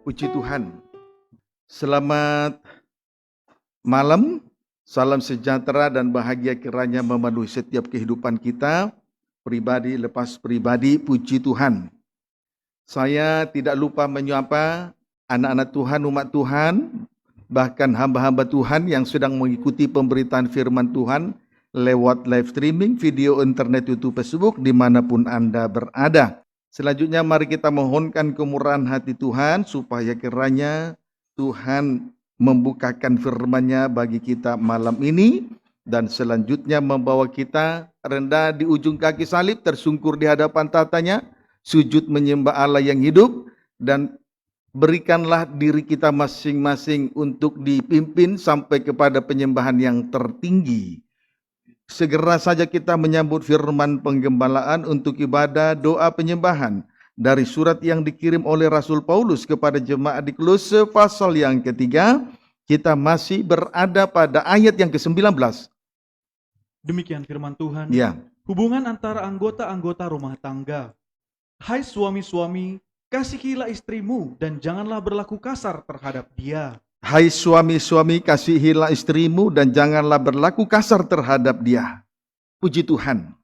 Puji Tuhan. Selamat malam, salam sejahtera dan bahagia kiranya memenuhi setiap kehidupan kita, pribadi lepas pribadi. Puji Tuhan. Saya tidak lupa menyapa anak-anak Tuhan, umat Tuhan, bahkan hamba-hamba Tuhan yang sedang mengikuti pemberitaan firman Tuhan lewat live streaming, video internet, YouTube, Facebook, dimanapun Anda berada. Selanjutnya mari kita mohonkan kemurahan hati Tuhan supaya kiranya Tuhan membukakan firman-Nya bagi kita malam ini dan selanjutnya membawa kita rendah di ujung kaki salib, tersungkur di hadapan tatanya, sujud menyembah Allah yang hidup, dan berikanlah diri kita masing-masing untuk dipimpin sampai kepada penyembahan yang tertinggi. Segera saja kita menyambut firman penggembalaan untuk ibadah doa penyembahan dari surat yang dikirim oleh Rasul Paulus kepada jemaat di Kolose pasal yang ketiga. Kita masih berada pada ayat yang ke-19. Demikian firman Tuhan. Ya. Hubungan antara anggota-anggota rumah tangga. Hai suami-suami, kasihilah istrimu dan janganlah berlaku kasar terhadap dia. Hai suami-suami, kasihilah istrimu dan janganlah berlaku kasar terhadap dia. Puji Tuhan.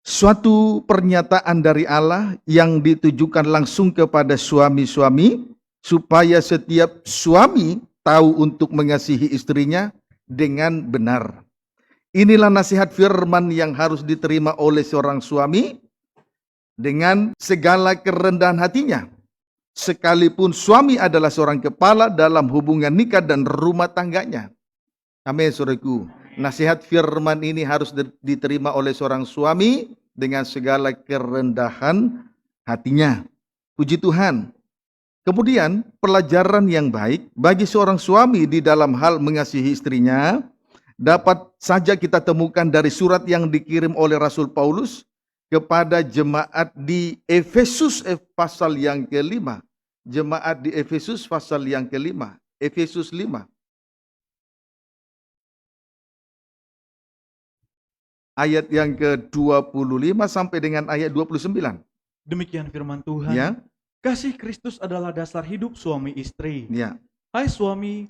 Suatu pernyataan dari Allah yang ditujukan langsung kepada suami-suami, supaya setiap suami tahu untuk mengasihi istrinya dengan benar. Inilah nasihat firman yang harus diterima oleh seorang suami dengan segala kerendahan hatinya. Sekalipun suami adalah seorang kepala dalam hubungan nikah dan rumah tangganya. Amin, saudaraku. Nasihat firman ini harus diterima oleh seorang suami dengan segala kerendahan hatinya. Puji Tuhan. Kemudian pelajaran yang baik bagi seorang suami di dalam hal mengasihi istrinya dapat saja kita temukan dari surat yang dikirim oleh Rasul Paulus kepada jemaat di Efesus pasal yang ke-5. Jemaat di Efesus pasal yang ke-5. Efesus 5. Ayat yang ke-25 sampai dengan ayat 29. Demikian firman Tuhan. Ya. Kasih Kristus adalah dasar hidup suami istri. Ya. Hai suami,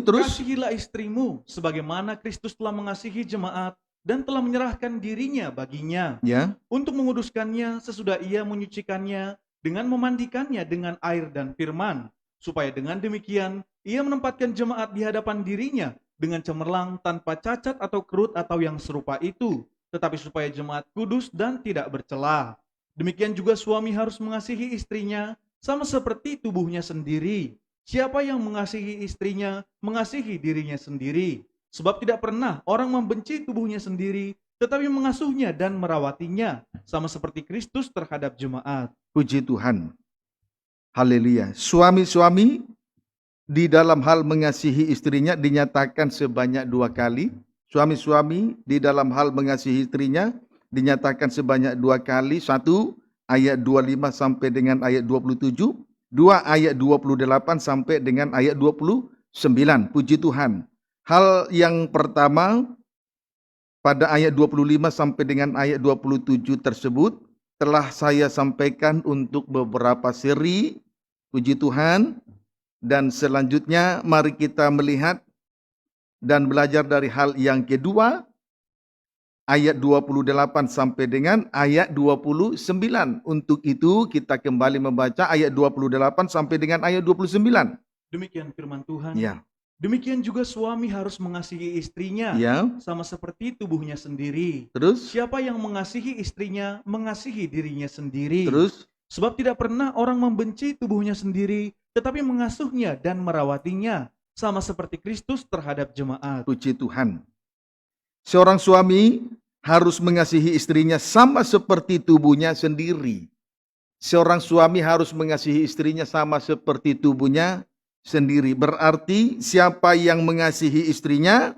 Terus kasihilah istrimu sebagaimana Kristus telah mengasihi jemaat dan telah menyerahkan dirinya baginya. Ya. Untuk menguduskannya sesudah ia menyucikannya dengan memandikannya dengan air dan firman, supaya dengan demikian ia menempatkan jemaat di hadapan dirinya dengan cemerlang tanpa cacat atau kerut atau yang serupa itu, tetapi supaya jemaat kudus dan tidak bercela. Demikian juga suami harus mengasihi istrinya sama seperti tubuhnya sendiri. Siapa yang mengasihi istrinya mengasihi dirinya sendiri, sebab tidak pernah orang membenci tubuhnya sendiri, tetapi mengasuhnya dan merawatinya, sama seperti Kristus terhadap jemaat. puji Tuhan. Haleluya. Suami-suami di dalam hal mengasihi istrinya dinyatakan sebanyak 2 kali. Suami-suami di dalam hal mengasihi istrinya dinyatakan sebanyak 2 kali. 1 ayat 25 sampai dengan ayat 27. 2 ayat 28 sampai dengan ayat 29. Puji Tuhan. Hal yang pertama pada ayat 25 sampai dengan ayat 27 tersebut telah saya sampaikan untuk beberapa seri. Puji Tuhan. Dan selanjutnya mari kita melihat dan belajar dari hal yang kedua, ayat 28 sampai dengan ayat 29. Untuk itu kita kembali membaca ayat 28 sampai dengan ayat 29. Demikian firman Tuhan. Ya. Demikian juga suami harus mengasihi istrinya, Ya. sama seperti tubuhnya sendiri. Terus? Siapa yang mengasihi istrinya mengasihi dirinya sendiri. Terus? Sebab tidak pernah orang membenci tubuhnya sendiri, tetapi mengasuhnya dan merawatinya, sama seperti Kristus terhadap jemaat. Puji Tuhan. Seorang suami harus mengasihi istrinya sama seperti tubuhnya sendiri. Seorang suami harus mengasihi istrinya sama seperti tubuhnya sendiri. Berarti siapa yang mengasihi istrinya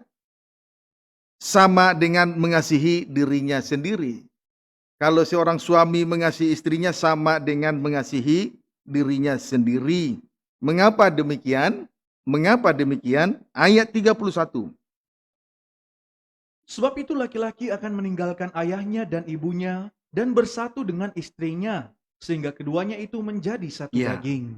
sama dengan mengasihi dirinya sendiri. Kalau seorang suami mengasihi istrinya sama dengan mengasihi dirinya sendiri. Mengapa demikian? Mengapa demikian? Ayat 31. Sebab itu laki-laki akan meninggalkan ayahnya dan ibunya dan bersatu dengan istrinya, sehingga keduanya itu menjadi satu Ya. daging.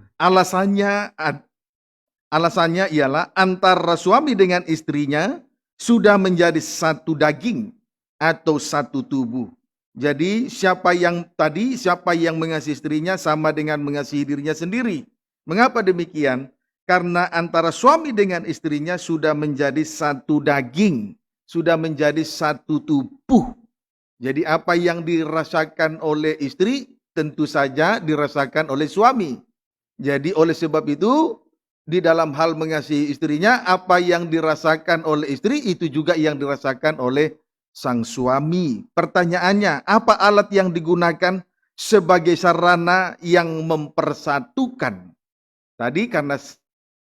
Alasannya ialah antara suami dengan istrinya sudah menjadi satu daging atau satu tubuh. Jadi siapa yang mengasihi istrinya sama dengan mengasihi dirinya sendiri. Mengapa demikian? Karena antara suami dengan istrinya sudah menjadi satu daging, sudah menjadi satu tubuh. Jadi apa yang dirasakan oleh istri tentu saja dirasakan oleh suami. Jadi oleh sebab itu di dalam hal mengasihi istrinya, apa yang dirasakan oleh istri itu juga yang dirasakan oleh sang suami. Pertanyaannya, apa alat yang digunakan sebagai sarana yang mempersatukan? Tadi karena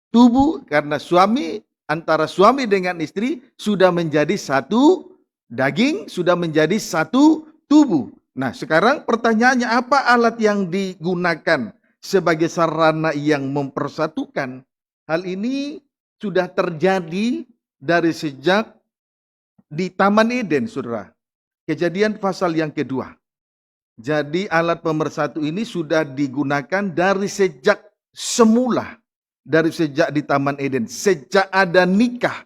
tubuh, karena suami, antara suami dengan istri sudah menjadi satu daging, sudah menjadi satu tubuh. Nah, sekarang pertanyaannya, apa alat yang digunakan sebagai sarana yang mempersatukan? Hal ini sudah terjadi dari sejak di Taman Eden, saudara. Kejadian pasal yang kedua. Jadi alat pemersatu ini sudah digunakan dari sejak semula. Dari sejak di Taman Eden. Sejak ada nikah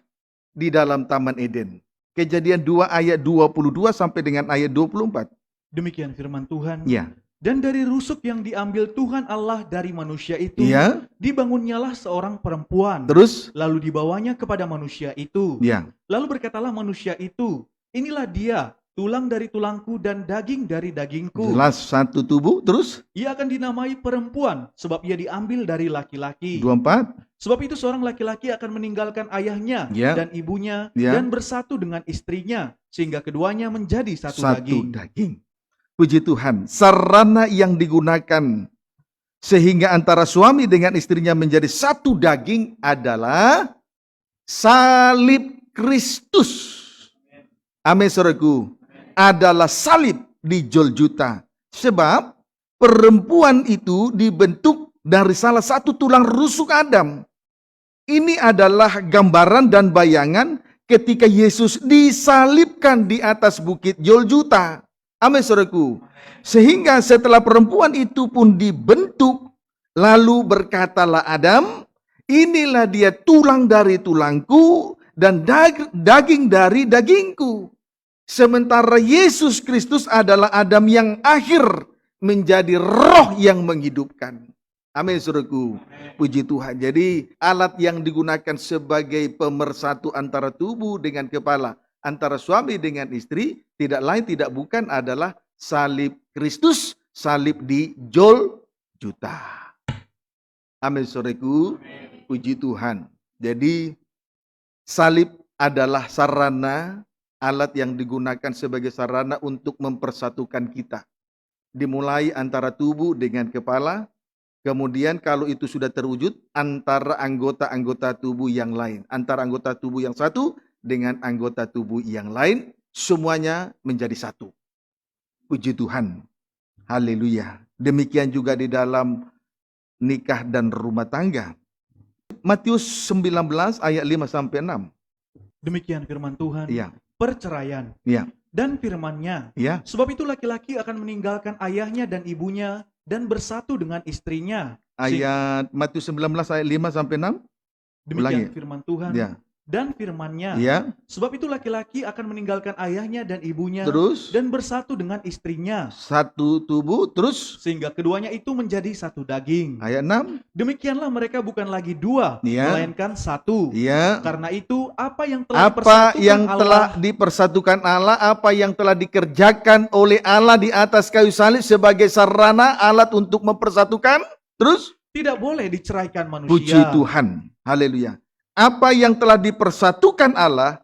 di dalam Taman Eden. Kejadian 2 ayat 22 sampai dengan ayat 24. Demikian firman Tuhan. Ya. Dan dari rusuk yang diambil Tuhan Allah dari manusia itu, Ya. dibangunnyalah seorang perempuan. Terus? Lalu dibawanya kepada manusia itu. Ya. Lalu berkatalah manusia itu, inilah dia, tulang dari tulangku dan daging dari dagingku. Jelas satu tubuh. Terus? Ia akan dinamai perempuan, sebab ia diambil dari laki-laki. 24. Sebab itu seorang laki-laki akan meninggalkan ayahnya Ya. dan ibunya Ya. dan bersatu dengan istrinya, sehingga keduanya menjadi satu Satu daging. daging. Puji Tuhan, sarana yang digunakan sehingga antara suami dengan istrinya menjadi satu daging adalah salib Kristus. Amin, saudaraku. Adalah salib di Golgota. Sebab perempuan itu dibentuk dari salah satu tulang rusuk Adam. Ini adalah gambaran dan bayangan ketika Yesus disalibkan di atas bukit Golgota. Amin, saudaraku. Sehingga setelah perempuan itu pun dibentuk, lalu berkatalah Adam, inilah dia tulang dari tulangku dan daging dari dagingku. Sementara Yesus Kristus adalah Adam yang akhir menjadi roh yang menghidupkan. Amin, saudaraku. Puji Tuhan. Jadi alat yang digunakan sebagai pemersatu antara tubuh dengan kepala, antara suami dengan istri, tidak lain tidak bukan adalah salib Kristus, salib di Golgota. Amin, saudaraku. Puji Tuhan. Jadi salib adalah sarana, alat yang digunakan sebagai sarana untuk mempersatukan kita. Dimulai antara tubuh dengan kepala, kemudian kalau itu sudah terwujud, antara anggota-anggota tubuh yang lain. Antara anggota tubuh yang satu dengan anggota tubuh yang lain, semuanya menjadi satu. Puji Tuhan. Haleluya. Demikian juga di dalam nikah dan rumah tangga. Matius 19 ayat 5 sampai 6. Demikian firman Tuhan. Iya. Perceraian. Iya. Dan firman-Nya, Iya. sebab itu laki-laki akan meninggalkan ayahnya dan ibunya dan bersatu dengan istrinya. Ayat Matius 19 ayat 5 sampai 6. Demikian Ulangi. firman Tuhan. Iya. Dan firman-Nya, Iya. sebab itu laki-laki akan meninggalkan ayahnya dan ibunya Terus dan bersatu dengan istrinya, satu tubuh, terus sehingga keduanya itu menjadi satu daging. ayat 6. Demikianlah mereka bukan lagi dua, Iya. melainkan satu. Iya. Karena itu apa yang telah Apa yang dipersatukan telah Allah, dipersatukan Allah, apa yang telah dikerjakan oleh Allah di atas kayu salib sebagai sarana alat untuk mempersatukan, terus tidak boleh diceraikan manusia. puji Tuhan. Haleluya. Apa yang telah dipersatukan Allah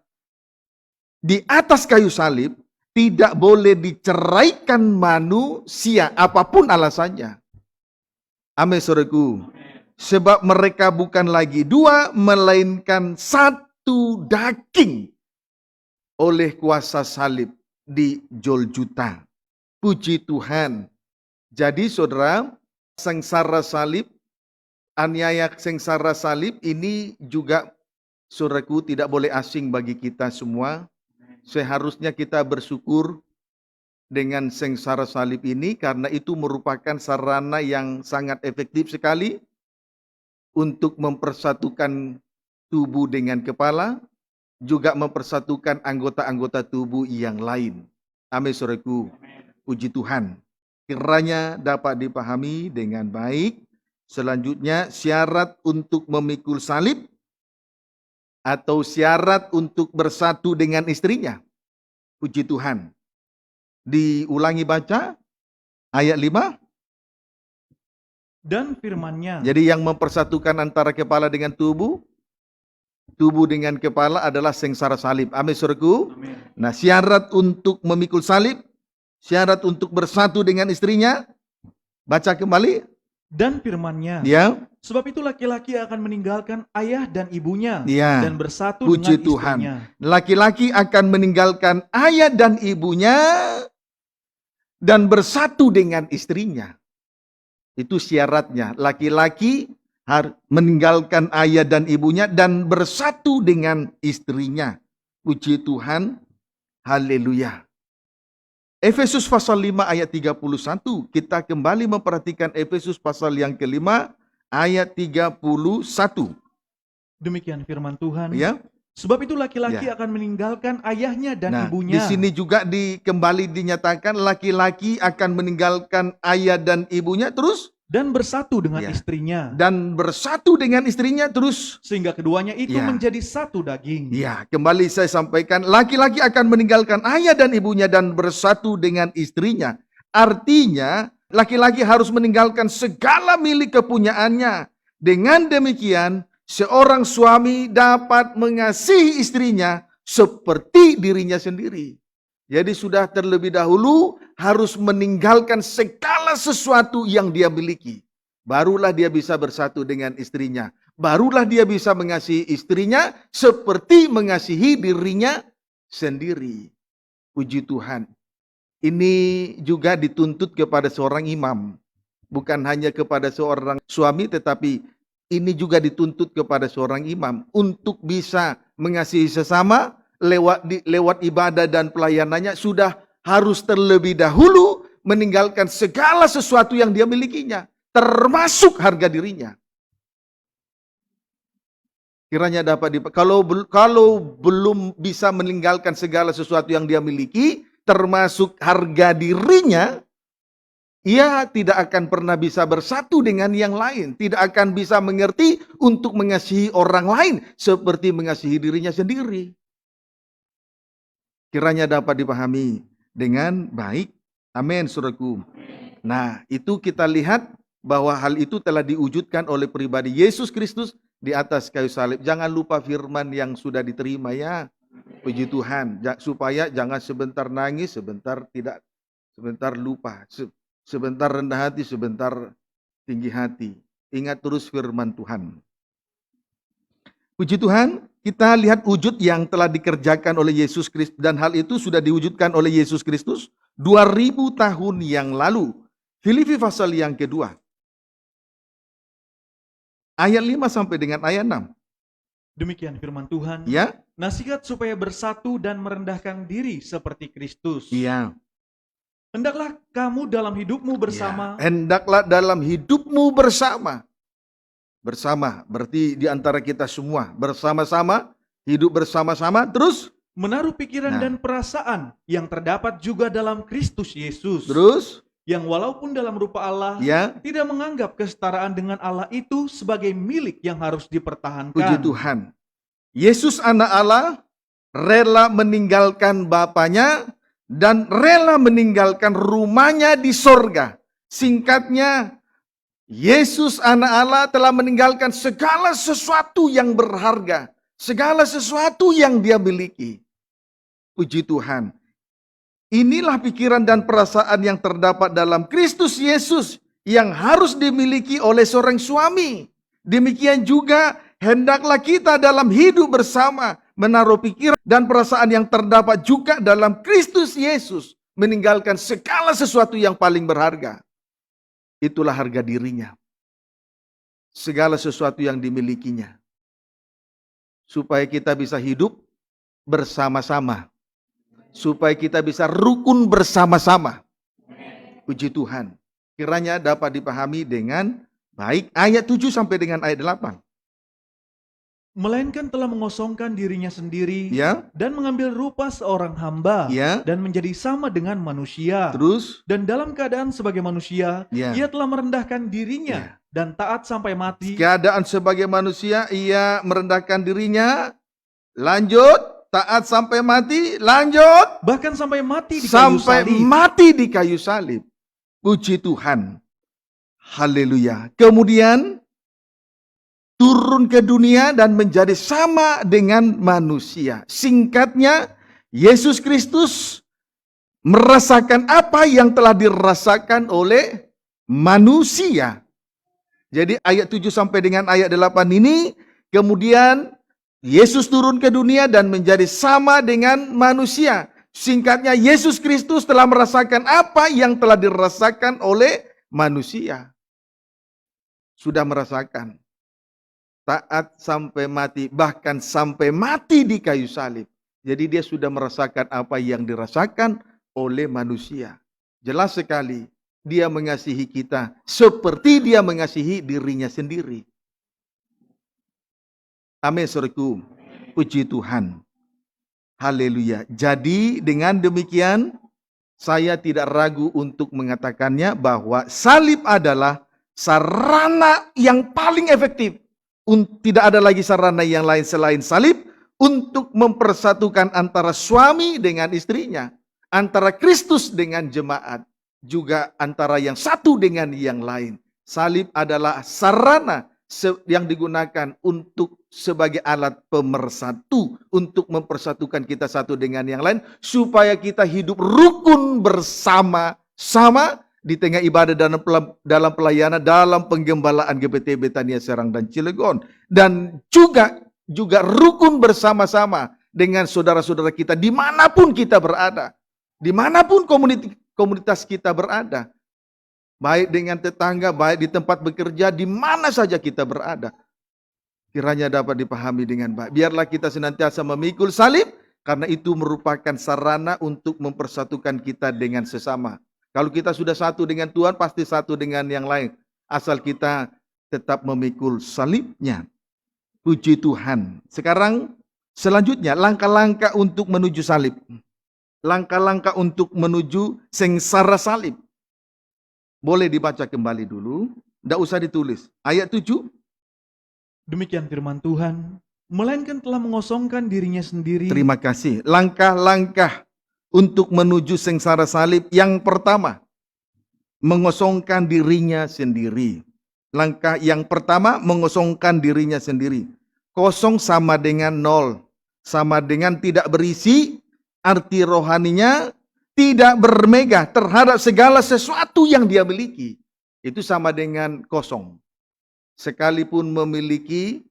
di atas kayu salib tidak boleh diceraikan manusia, apapun alasannya. Amin, saudaraku. Sebab mereka bukan lagi dua, melainkan satu daging oleh kuasa salib di Golgota. Puji Tuhan. Jadi saudara, sengsara salib, aniaya sengsara salib ini juga, saudaraku, tidak boleh asing bagi kita semua. Seharusnya kita bersyukur dengan sengsara salib ini karena itu merupakan sarana yang sangat efektif sekali untuk mempersatukan tubuh dengan kepala, juga mempersatukan anggota-anggota tubuh yang lain. Amin, saudaraku. Puji Tuhan. Kiranya dapat dipahami dengan baik. Selanjutnya, syarat untuk memikul salib atau syarat untuk bersatu dengan istrinya. Puji Tuhan. Diulangi baca ayat 5. Dan firman-Nya. Jadi yang mempersatukan antara kepala dengan tubuh dengan kepala adalah sengsara salib. Amin, saudaraku. Amin. Nah, syarat untuk memikul salib, syarat untuk bersatu dengan istrinya, baca kembali. Dan firman-Nya. Ya. Sebab itu laki-laki akan meninggalkan ayah dan ibunya Ya. dan bersatu Puji dengan Tuhan. istrinya. Laki-laki akan meninggalkan ayah dan ibunya dan bersatu dengan istrinya. Itu syaratnya. Laki-laki harus meninggalkan ayah dan ibunya dan bersatu dengan istrinya. Puji Tuhan. Haleluya. Efesus pasal 5 ayat 31. Kita kembali memperhatikan Efesus pasal yang kelima ayat 31. Demikian firman Tuhan. Ya. Sebab itu laki-laki Ya. akan meninggalkan ayahnya dan Nah, ibunya. di sini juga kembali dinyatakan laki-laki akan meninggalkan ayah dan ibunya terus Dan bersatu dengan Ya. istrinya. dan bersatu dengan istrinya terus. Sehingga keduanya itu Ya. menjadi satu daging. Ya, kembali saya sampaikan laki-laki akan meninggalkan ayah dan ibunya dan bersatu dengan istrinya. Artinya laki-laki harus meninggalkan segala milik kepunyaannya. Dengan demikian seorang suami dapat mengasihi istrinya seperti dirinya sendiri. Jadi sudah terlebih dahulu harus meninggalkan segala sesuatu yang dia miliki. Barulah dia bisa bersatu dengan istrinya. Barulah dia bisa mengasihi istrinya seperti mengasihi dirinya sendiri. Puji Tuhan. Ini juga dituntut kepada seorang imam. Bukan hanya kepada seorang suami, tetapi ini juga dituntut kepada seorang imam. Untuk bisa mengasihi sesama, lewat ibadah dan pelayanannya sudah harus terlebih dahulu meninggalkan segala sesuatu yang dia milikinya. Termasuk harga dirinya. Kiranya dapat kalau belum bisa meninggalkan segala sesuatu yang dia miliki, termasuk harga dirinya, ia tidak akan pernah bisa bersatu dengan yang lain. Tidak akan bisa mengerti untuk mengasihi orang lain seperti mengasihi dirinya sendiri. Kiranya dapat dipahami dengan baik. Amin, saudaraku. Nah, itu kita lihat bahwa hal itu telah diwujudkan oleh pribadi Yesus Kristus di atas kayu salib. Jangan lupa firman yang sudah diterima ya. Puji Tuhan. Supaya jangan sebentar nangis, sebentar lupa. Sebentar rendah hati, sebentar tinggi hati. Ingat terus firman Tuhan. Puji Tuhan, kita lihat wujud yang telah dikerjakan oleh Yesus Kristus. Dan hal itu sudah diwujudkan oleh Yesus Kristus 2000 tahun yang lalu. Filipi pasal yang kedua. Ayat 5 sampai dengan ayat 6. Demikian firman Tuhan. Ya. Nasihat supaya bersatu dan merendahkan diri seperti Kristus. Iya. Hendaklah kamu dalam hidupmu bersama. Ya. Hendaklah dalam hidupmu bersama. Bersama, berarti di antara kita semua. Bersama-sama, hidup bersama-sama, terus menaruh pikiran dan perasaan yang terdapat juga dalam Kristus Yesus. Terus? Yang walaupun dalam rupa Allah, ya, tidak menganggap kesetaraan dengan Allah itu sebagai milik yang harus dipertahankan. Puji Tuhan. Yesus anak Allah rela meninggalkan Bapaknya dan rela meninggalkan rumahnya di sorga. Singkatnya, Yesus anak Allah telah meninggalkan segala sesuatu yang berharga. Segala sesuatu yang dia miliki. Puji Tuhan. Inilah pikiran dan perasaan yang terdapat dalam Kristus Yesus yang harus dimiliki oleh seorang suami. Demikian juga hendaklah kita dalam hidup bersama menaruh pikiran dan perasaan yang terdapat juga dalam Kristus Yesus. Meninggalkan segala sesuatu yang paling berharga. Itulah harga dirinya. Segala sesuatu yang dimilikinya. Supaya kita bisa hidup bersama-sama. supaya kita bisa rukun bersama-sama. Puji Tuhan. Kiranya dapat dipahami dengan baik ayat 7 sampai dengan ayat 8. Melainkan telah mengosongkan dirinya sendiri Ya, dan mengambil rupa seorang hamba ya. dan menjadi sama dengan manusia. Terus, Dan dalam keadaan sebagai manusia, ya. ia telah merendahkan dirinya dan taat sampai mati. Keadaan sebagai manusia, ia merendahkan dirinya. Lanjut, taat sampai mati. Lanjut, Bahkan sampai mati di kayu sampai salib. mati di kayu salib. Puji Tuhan. Haleluya. Kemudian turun ke dunia dan menjadi sama dengan manusia. Singkatnya, Yesus Kristus merasakan apa yang telah dirasakan oleh manusia. Jadi ayat 7 sampai dengan ayat 8 ini, kemudian Yesus turun ke dunia dan menjadi sama dengan manusia. Singkatnya, Yesus Kristus telah merasakan apa yang telah dirasakan oleh manusia. Sudah merasakan. Taat sampai mati, bahkan sampai mati di kayu salib. Jadi dia sudah merasakan apa yang dirasakan oleh manusia. Jelas sekali, dia mengasihi kita seperti dia mengasihi dirinya sendiri. Amin, saudaraku. Puji Tuhan. Haleluya. Jadi dengan demikian, saya tidak ragu untuk mengatakannya bahwa salib adalah sarana yang paling efektif. Tidak ada lagi sarana yang lain selain salib untuk mempersatukan antara suami dengan istrinya, antara Kristus dengan jemaat, juga antara yang satu dengan yang lain. Salib adalah sarana yang digunakan untuk sebagai alat pemersatu, untuk mempersatukan kita satu dengan yang lain, supaya kita hidup rukun bersama-sama di tengah ibadah dalam pelayanan, dalam penggembalaan GPT Betania Serang dan Cilegon. Dan juga rukun bersama-sama dengan saudara-saudara kita dimanapun kita berada. Dimanapun komunitas kita berada. Baik dengan tetangga, baik di tempat bekerja, di mana saja kita berada. Kiranya dapat dipahami dengan baik. Biarlah kita senantiasa memikul salib, karena itu merupakan sarana untuk mempersatukan kita dengan sesama. Kalau kita sudah satu dengan Tuhan, pasti satu dengan yang lain. Asal kita tetap memikul salibnya. Puji Tuhan. Sekarang selanjutnya, langkah-langkah untuk menuju salib. Langkah-langkah untuk menuju sengsara salib. Boleh dibaca kembali dulu. Tidak usah ditulis. Ayat 7. Demikian firman Tuhan. Melainkan telah mengosongkan dirinya sendiri. Terima kasih. Langkah-langkah untuk menuju sengsara salib. Yang pertama, mengosongkan dirinya sendiri. Langkah yang pertama, mengosongkan dirinya sendiri. Kosong sama dengan nol. Sama dengan tidak berisi, arti rohaninya tidak bermegah terhadap segala sesuatu yang dia miliki. Itu sama dengan kosong. Sekalipun memiliki,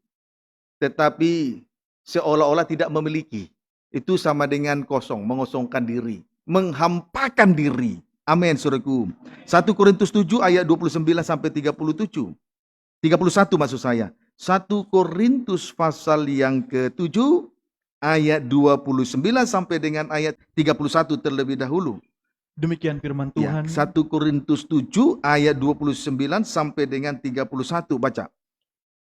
tetapi seolah-olah tidak memiliki. Itu sama dengan kosong, mengosongkan diri, menghampakan diri. Amin, saudaraku. 1 Korintus 7 ayat 29 sampai 37. 31 maksud saya. 1 Korintus pasal yang ke-7 ayat 29 sampai dengan ayat 31 terlebih dahulu. Demikian firman Ya, Tuhan. 1 Korintus 7 ayat 29 sampai dengan 31. Baca.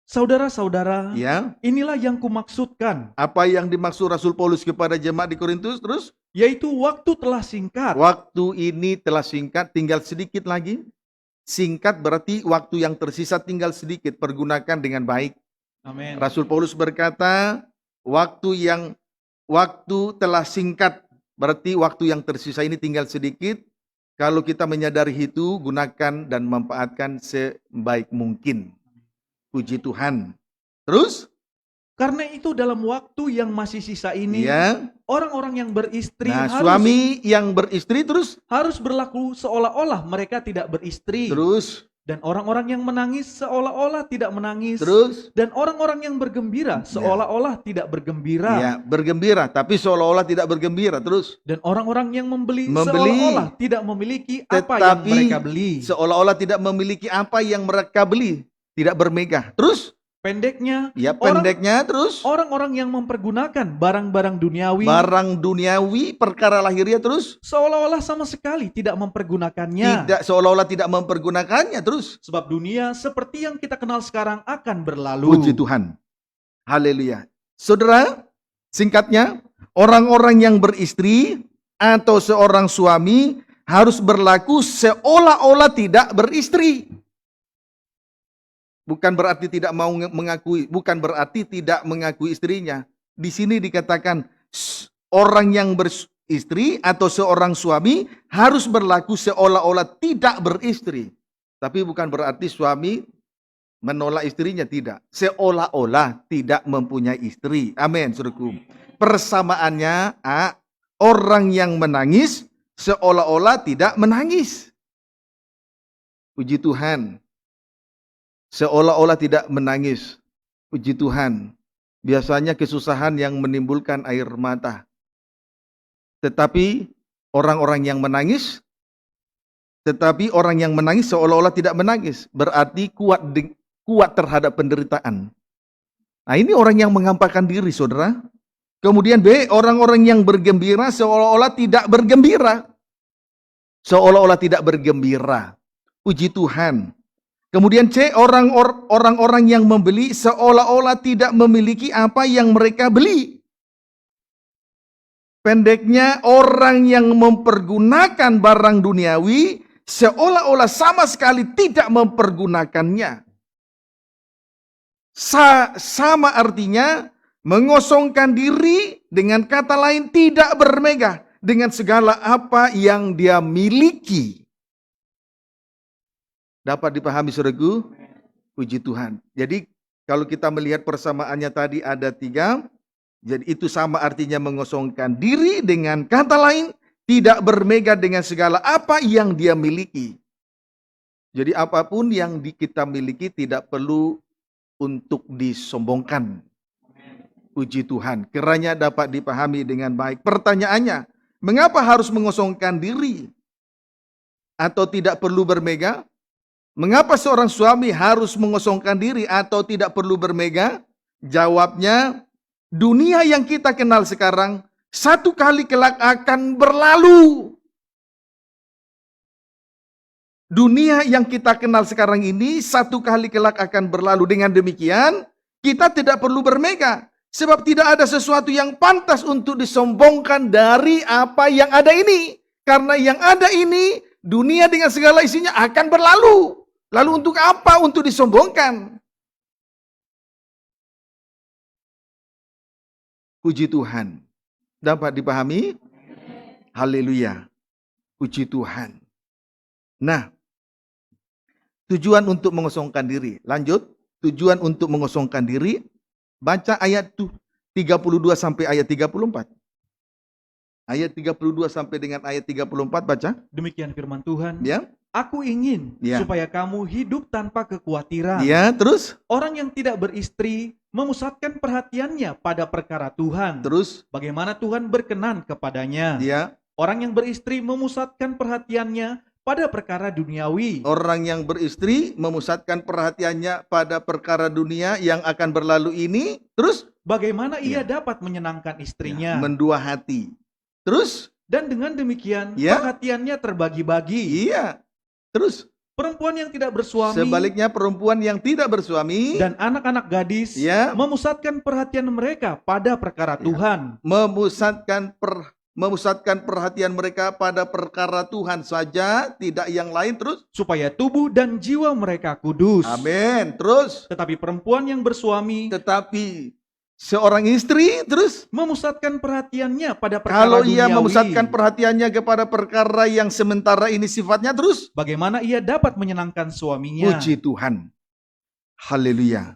Saudara-saudara, Ya. inilah yang kumaksudkan, Apa yang dimaksud Rasul Paulus kepada jemaat di Korintus? Terus, yaitu waktu telah singkat. waktu ini telah singkat, tinggal sedikit lagi. Singkat berarti waktu yang tersisa tinggal sedikit, pergunakan dengan baik. Amin. Rasul Paulus berkata, waktu telah singkat, berarti waktu yang tersisa ini tinggal sedikit. Kalau kita menyadari itu, gunakan dan manfaatkan sebaik mungkin. Puji Tuhan. Terus? Karena itu dalam waktu yang masih sisa ini, Ya. orang-orang yang beristri Nah, suami yang beristri terus? harus berlaku seolah-olah mereka tidak beristri. Terus? Dan orang-orang yang menangis seolah-olah tidak menangis. Terus? Dan orang-orang yang bergembira seolah-olah tidak bergembira. Ya, bergembira, tapi seolah-olah tidak bergembira. Terus? Dan orang-orang yang membeli Membeli. seolah-olah tidak memiliki apa yang Tetapi mereka beli. seolah-olah tidak memiliki apa yang mereka beli. Tidak bermegah. Terus? Pendeknya, Ya, pendeknya terus orang-orang yang mempergunakan barang-barang duniawi barang duniawi, perkara lahiriah terus seolah-olah sama sekali tidak mempergunakannya. seolah-olah tidak mempergunakannya terus. Sebab dunia seperti yang kita kenal sekarang akan berlalu. Puji Tuhan. Haleluya. Saudara, singkatnya, orang-orang yang beristri atau seorang suami harus berlaku seolah-olah tidak beristri. Bukan berarti tidak mau mengakui, bukan berarti tidak mengakui istrinya. Di sini dikatakan orang yang beristri atau seorang suami harus berlaku seolah-olah tidak beristri. Tapi bukan berarti suami menolak istrinya, tidak. Seolah-olah tidak mempunyai istri. Amin, saudaraku. Persamaannya, orang yang menangis seolah-olah tidak menangis. Puji Tuhan. Seolah-olah tidak menangis. Puji Tuhan. Biasanya kesusahan yang menimbulkan air mata. Tetapi orang-orang yang menangis, seolah-olah tidak menangis. Berarti kuat terhadap penderitaan. Nah, ini orang yang mengampakkan diri, saudara. Kemudian B, orang-orang yang bergembira seolah-olah tidak bergembira. Seolah-olah tidak bergembira. Puji Tuhan. Kemudian C, orang-orang yang membeli seolah-olah tidak memiliki apa yang mereka beli. Pendeknya, orang yang mempergunakan barang duniawi seolah-olah sama sekali tidak mempergunakannya. Sama artinya mengosongkan diri, dengan kata lain tidak bermegah dengan segala apa yang dia miliki. Dapat dipahami, saudaraku? Puji Tuhan. Jadi kalau kita melihat persamaannya tadi ada 3, jadi itu sama artinya mengosongkan diri, dengan kata lain tidak bermegah dengan segala apa yang dia miliki. Jadi apapun yang kita miliki tidak perlu untuk disombongkan. Puji Tuhan, kiranya dapat dipahami dengan baik. Pertanyaannya, mengapa harus mengosongkan diri atau tidak perlu bermegah? Mengapa seorang suami harus mengosongkan diri atau tidak perlu bermegah? Jawabnya, dunia yang kita kenal sekarang satu kali kelak akan berlalu. Dunia yang kita kenal sekarang ini satu kali kelak akan berlalu. Dengan demikian, kita tidak perlu bermegah. Sebab tidak ada sesuatu yang pantas untuk disombongkan dari apa yang ada ini. Karena yang ada ini, dunia dengan segala isinya akan berlalu. Lalu untuk apa untuk disombongkan? Puji Tuhan. Dapat dipahami? Haleluya. Puji Tuhan. Nah, tujuan untuk mengosongkan diri. Lanjut. Tujuan untuk mengosongkan diri. Baca ayat 32 sampai ayat 34. Ayat 32 sampai dengan ayat 34 baca. Demikian firman Tuhan. Ya. Aku ingin supaya kamu hidup tanpa kekhawatiran. Ya, terus? Orang yang tidak beristri memusatkan perhatiannya pada perkara Tuhan. Terus? Bagaimana Tuhan berkenan kepadanya. Ya. Orang yang beristri memusatkan perhatiannya pada perkara duniawi. Orang yang beristri memusatkan perhatiannya pada perkara dunia yang akan berlalu ini. Terus? Bagaimana ia dapat menyenangkan istrinya. Mendua hati. Terus? Dan dengan demikian perhatiannya terbagi-bagi. Iya. Terus? Perempuan yang tidak bersuami. Sebaliknya perempuan yang tidak bersuami. Dan anak-anak gadis. Memusatkan perhatian mereka pada perkara Tuhan. Memusatkan perhatian mereka pada perkara Tuhan saja, tidak yang lain. Terus? Supaya tubuh dan jiwa mereka kudus. Amin. Terus? Tetapi perempuan yang bersuami. Tetapi seorang istri terus memusatkan perhatiannya pada perkara kalau duniawi. Ia memusatkan perhatiannya kepada perkara yang sementara ini sifatnya, terus bagaimana ia dapat menyenangkan suaminya. Puji Tuhan. Haleluya.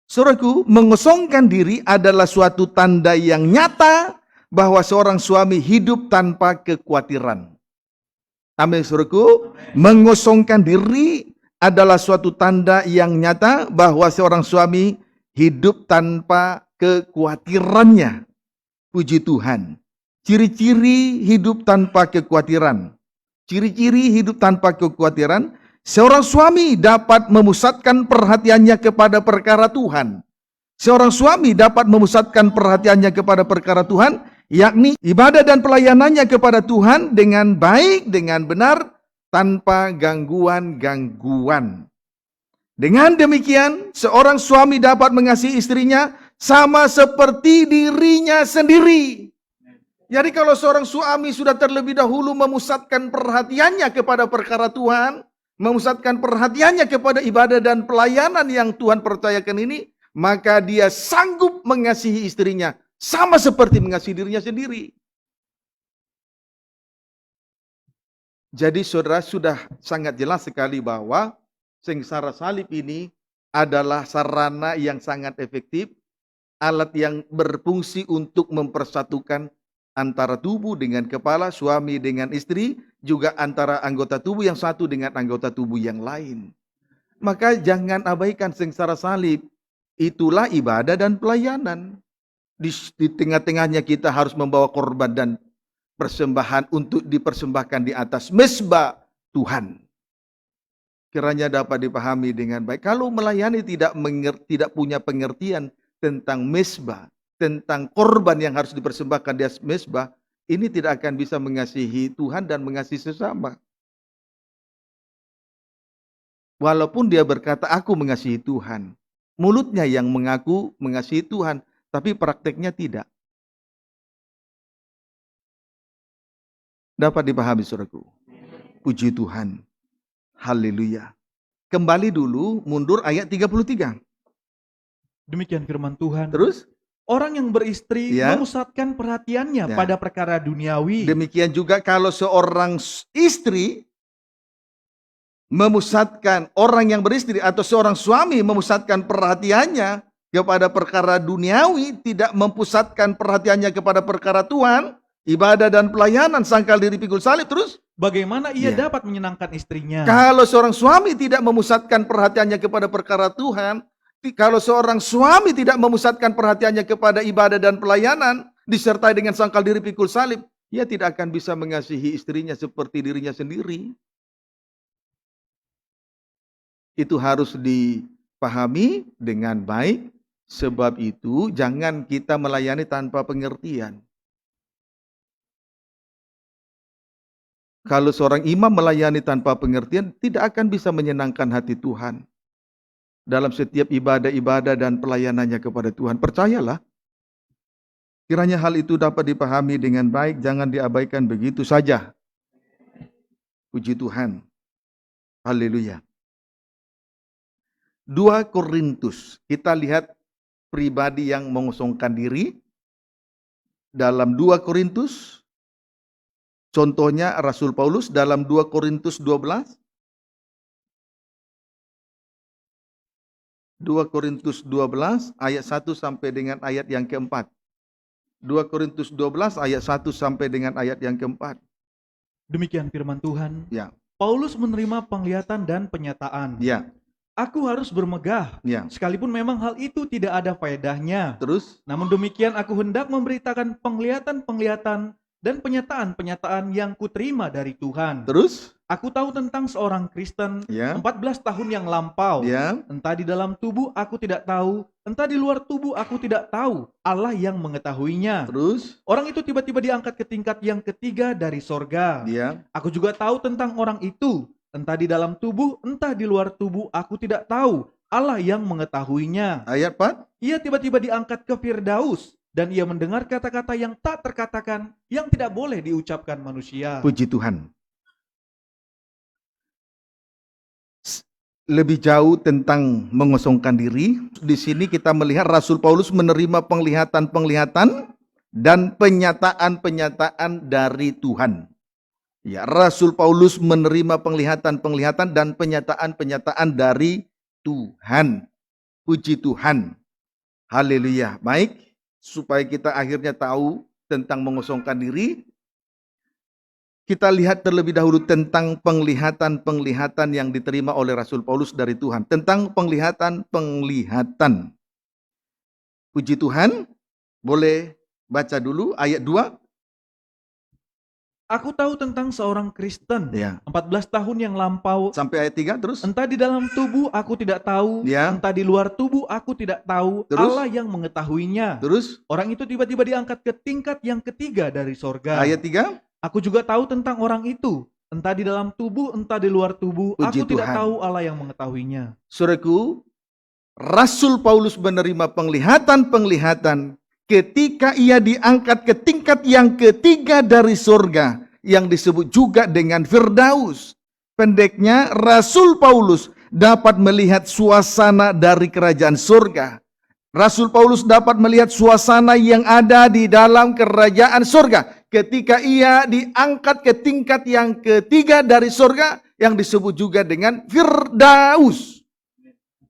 Saudaraku, mengosongkan diri adalah suatu tanda yang nyata bahwa seorang suami hidup tanpa kekhawatiran. Amin, saudaraku. Mengosongkan diri adalah suatu tanda yang nyata bahwa seorang suami hidup tanpa kekhawatirannya. Puji Tuhan. Ciri-ciri hidup tanpa kekhawatiran. Ciri-ciri hidup tanpa kekhawatiran. Seorang suami dapat memusatkan perhatiannya kepada perkara Tuhan. Seorang suami dapat memusatkan perhatiannya kepada perkara Tuhan, yakni ibadah dan pelayanannya kepada Tuhan dengan baik, dengan benar, tanpa gangguan-gangguan. Dengan demikian, seorang suami dapat mengasihi istrinya sama seperti dirinya sendiri. Jadi kalau seorang suami sudah terlebih dahulu memusatkan perhatiannya kepada perkara Tuhan, memusatkan perhatiannya kepada ibadah dan pelayanan yang Tuhan percayakan ini, maka dia sanggup mengasihi istrinya sama seperti mengasihi dirinya sendiri. Jadi saudara sudah sangat jelas sekali bahwa sengsara salib ini adalah sarana yang sangat efektif, alat yang berfungsi untuk mempersatukan antara tubuh dengan kepala, suami dengan istri, juga antara anggota tubuh yang satu dengan anggota tubuh yang lain. Maka jangan abaikan sengsara salib. Itulah ibadah dan pelayanan. Di tengah-tengahnya kita harus membawa korban dan persembahan untuk dipersembahkan di atas mezbah Tuhan. Kiranya dapat dipahami dengan baik. Kalau melayani tidak punya pengertian tentang mezbah, tentang korban yang harus dipersembahkan di atas mezbah, ini tidak akan bisa mengasihi Tuhan dan mengasihi sesama. Walaupun dia berkata, aku mengasihi Tuhan. Mulutnya yang mengaku mengasihi Tuhan, tapi prakteknya tidak. Dapat dipahami saudaraku. Puji Tuhan. Haleluya. Kembali dulu, mundur ayat 33. Demikian firman Tuhan. Terus? Orang yang beristri Ya. memusatkan perhatiannya Ya. pada perkara duniawi. Demikian juga kalau seorang istri memusatkan, orang yang beristri atau seorang suami memusatkan perhatiannya kepada perkara duniawi, tidak mempusatkan perhatiannya kepada perkara Tuhan, ibadah dan pelayanan, sangkal diri pikul salib, terus Bagaimana ia Ya. dapat menyenangkan istrinya? kalau seorang suami tidak memusatkan perhatiannya kepada perkara Tuhan, kalau seorang suami tidak memusatkan perhatiannya kepada ibadah dan pelayanan, disertai dengan sangkal diri pikul salib, ia tidak akan bisa mengasihi istrinya seperti dirinya sendiri. Itu harus dipahami dengan baik, sebab itu jangan kita melayani tanpa pengertian. Kalau seorang imam melayani tanpa pengertian, tidak akan bisa menyenangkan hati Tuhan dalam setiap ibadah-ibadah dan pelayanannya kepada Tuhan. Percayalah, kiranya hal itu dapat dipahami dengan baik, jangan diabaikan begitu saja. Puji Tuhan. Haleluya. 2 Korintus, kita lihat pribadi yang mengosongkan diri dalam 2 Korintus. Contohnya Rasul Paulus dalam 2 Korintus 12. 2 Korintus 12 ayat 1 sampai dengan ayat yang keempat. 2 Korintus 12 ayat 1 sampai dengan ayat yang keempat. Demikian firman Tuhan. Ya, Paulus menerima penglihatan dan penyataan. ya, Aku harus bermegah, ya. sekalipun memang hal itu tidak ada faedahnya. Terus, Namun demikian aku hendak memberitakan penglihatan-penglihatan dan penyataan-penyataan yang kuterima dari Tuhan. terus, Aku tahu tentang seorang Kristen ya, 14 tahun yang lampau. ya, Entah di dalam tubuh aku tidak tahu, entah di luar tubuh aku tidak tahu. Allah yang mengetahuinya. terus, Orang itu tiba-tiba diangkat ke tingkat yang ketiga dari sorga. ya, Aku juga tahu tentang orang itu. Entah di dalam tubuh, entah di luar tubuh, aku tidak tahu. Allah yang mengetahuinya. ayat 4. Ia tiba-tiba diangkat ke Firdaus. Dan ia mendengar kata-kata yang tak terkatakan, yang tidak boleh diucapkan manusia. Puji Tuhan. Lebih jauh tentang mengosongkan diri, di sini kita melihat Rasul Paulus menerima penglihatan-penglihatan dan penyataan-penyataan dari Tuhan. Ya, Rasul Paulus menerima penglihatan-penglihatan dan penyataan-penyataan dari Tuhan. Puji Tuhan. Haleluya. Baik, supaya kita akhirnya tahu tentang mengosongkan diri, kita lihat terlebih dahulu tentang penglihatan-penglihatan yang diterima oleh Rasul Paulus dari Tuhan. Tentang penglihatan-penglihatan. Puji Tuhan. Boleh baca dulu ayat 2. Aku tahu tentang seorang Kristen, Ya. 14 tahun yang lampau. Sampai ayat 3 terus. Entah di dalam tubuh aku tidak tahu, Ya. entah di luar tubuh aku tidak tahu, Terus? Allah yang mengetahuinya. Terus Orang itu tiba-tiba diangkat ke tingkat yang ketiga dari sorga. ayat 3. Aku juga tahu tentang orang itu, entah di dalam tubuh, entah di luar tubuh, Puji aku tidak Tuhan. tahu, Allah yang mengetahuinya. Saudaraku, Rasul Paulus menerima penglihatan-penglihatan ketika ia diangkat ke tingkat yang ketiga dari surga, yang disebut juga dengan Firdaus. Pendeknya, Rasul Paulus dapat melihat suasana dari kerajaan surga. Rasul Paulus dapat melihat suasana yang ada di dalam kerajaan surga ketika ia diangkat ke tingkat yang ketiga dari surga, yang disebut juga dengan Firdaus.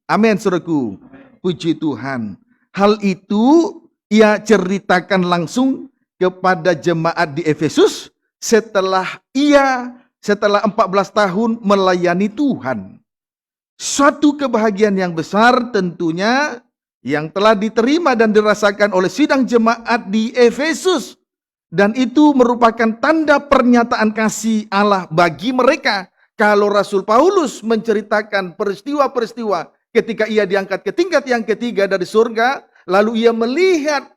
Amin, saudaraku. Puji Tuhan. Hal itu ia ceritakan langsung kepada jemaat di Efesus setelah 14 tahun melayani Tuhan. Suatu kebahagiaan yang besar tentunya yang telah diterima dan dirasakan oleh sidang jemaat di Efesus. Dan itu merupakan tanda pernyataan kasih Allah bagi mereka. Kalau Rasul Paulus menceritakan peristiwa-peristiwa ketika ia diangkat ke tingkat yang ketiga dari surga, lalu ia melihat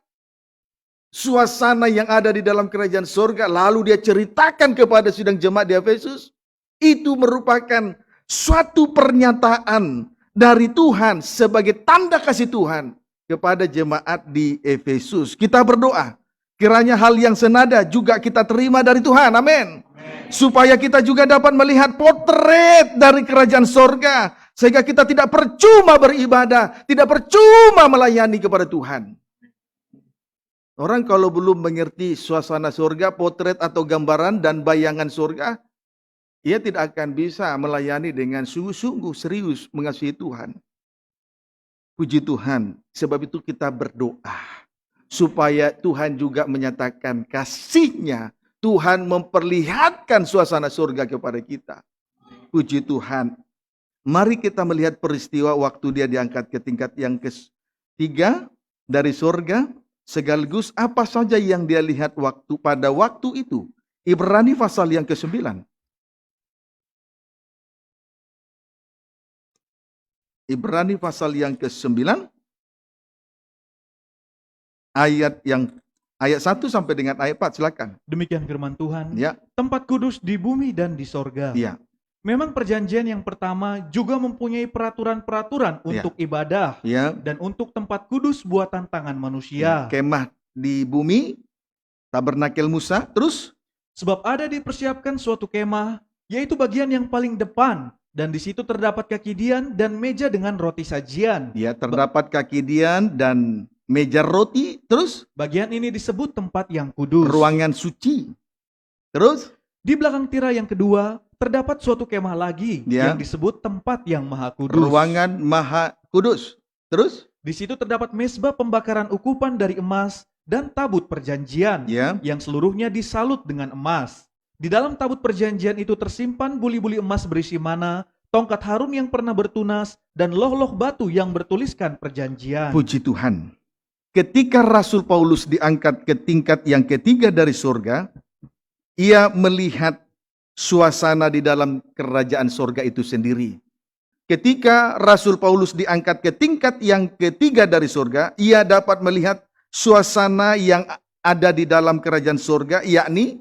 suasana yang ada di dalam kerajaan surga, lalu dia ceritakan kepada sidang jemaat di Efesus, itu merupakan suatu pernyataan dari Tuhan sebagai tanda kasih Tuhan kepada jemaat di Efesus. Kita berdoa, kiranya hal yang senada juga kita terima dari Tuhan, amin. Supaya kita juga dapat melihat potret dari kerajaan sorga, sehingga kita tidak percuma beribadah, tidak percuma melayani kepada Tuhan. Orang kalau belum mengerti suasana surga, potret atau gambaran dan bayangan surga, ia tidak akan bisa melayani dengan sungguh-sungguh serius mengasihi Tuhan. Puji Tuhan, sebab itu kita berdoa supaya Tuhan juga menyatakan kasih-Nya. Tuhan memperlihatkan suasana surga kepada kita. Puji Tuhan. Mari kita melihat peristiwa waktu dia diangkat ke tingkat yang ketiga dari surga, sekaligus apa saja yang dia lihat pada waktu itu. Ibrani pasal yang ke-9. Ibrani pasal yang ke-9 ayat 1 sampai dengan ayat 4, silakan. Demikian firman Tuhan. Ya. Tempat kudus di bumi dan di sorga. Ya. Memang perjanjian yang pertama juga mempunyai peraturan-peraturan untuk ibadah dan untuk tempat kudus buatan tangan manusia. Kemah di bumi, tabernakel Musa, terus? Sebab ada dipersiapkan suatu kemah, yaitu bagian yang paling depan, dan di situ terdapat kaki dian dan meja dengan roti sajian. Ya, terdapat kaki dian dan meja roti, terus? Bagian ini disebut tempat yang kudus. Ruangan suci. Terus? Di belakang tirai yang kedua, terdapat suatu kemah lagi yang disebut tempat yang maha kudus. Ruangan maha kudus. Terus? Di situ terdapat mezbah pembakaran ukupan dari emas dan tabut perjanjian yang seluruhnya disalut dengan emas. Di dalam tabut perjanjian itu tersimpan buli-buli emas berisi mana, tongkat Harun yang pernah bertunas, dan loh-loh batu yang bertuliskan perjanjian. Puji Tuhan. Ketika Rasul Paulus diangkat ke tingkat yang ketiga dari surga, ia melihat suasana di dalam kerajaan surga itu sendiri. Ketika Rasul Paulus diangkat ke tingkat yang ketiga dari surga, ia dapat melihat suasana yang ada di dalam kerajaan surga, yakni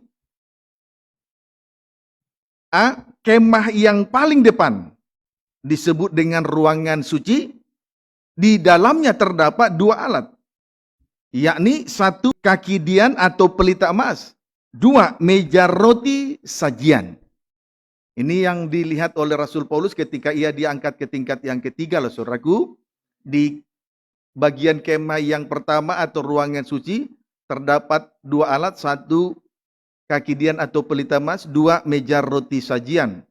kemah yang paling depan disebut dengan ruangan suci. Di dalamnya terdapat dua alat, yakni satu kaki dian atau pelita emas, dua meja roti sajian. Ini yang dilihat oleh Rasul Paulus ketika ia diangkat ke tingkat yang ketiga, loh saudaraku. Di bagian kemah yang pertama atau ruangan suci terdapat dua alat, satu kaki dian atau pelita emas, dua meja roti sajian.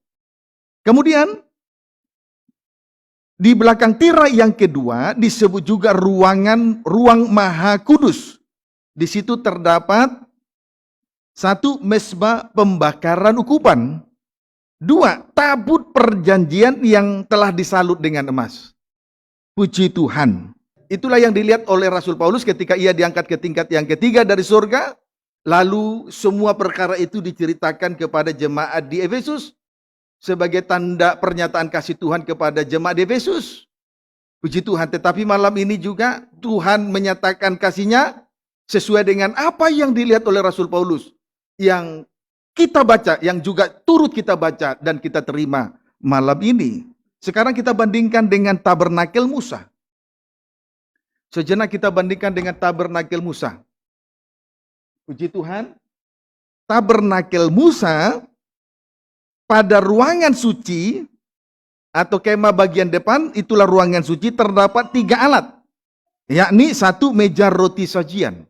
Kemudian di belakang tirai yang kedua disebut juga ruang maha kudus. Di situ terdapat satu mezbah pembakaran ukupan, dua tabut perjanjian yang telah disalut dengan emas. Puji Tuhan. Itulah yang dilihat oleh Rasul Paulus ketika ia diangkat ke tingkat yang ketiga dari surga. Lalu semua perkara itu diceritakan kepada jemaat di Efesus sebagai tanda pernyataan kasih Tuhan kepada jemaat di Efesus. Puji Tuhan, tetapi malam ini juga Tuhan menyatakan kasih-Nya sesuai dengan apa yang dilihat oleh Rasul Paulus, yang kita baca, yang juga turut kita baca dan kita terima malam ini. Sekarang kita bandingkan dengan tabernakel Musa. Sejenak kita bandingkan dengan tabernakel Musa. Puji Tuhan, tabernakel Musa pada ruangan suci atau kemah bagian depan, itulah ruangan suci, terdapat 3 alat. Yakni 1 meja roti sajian.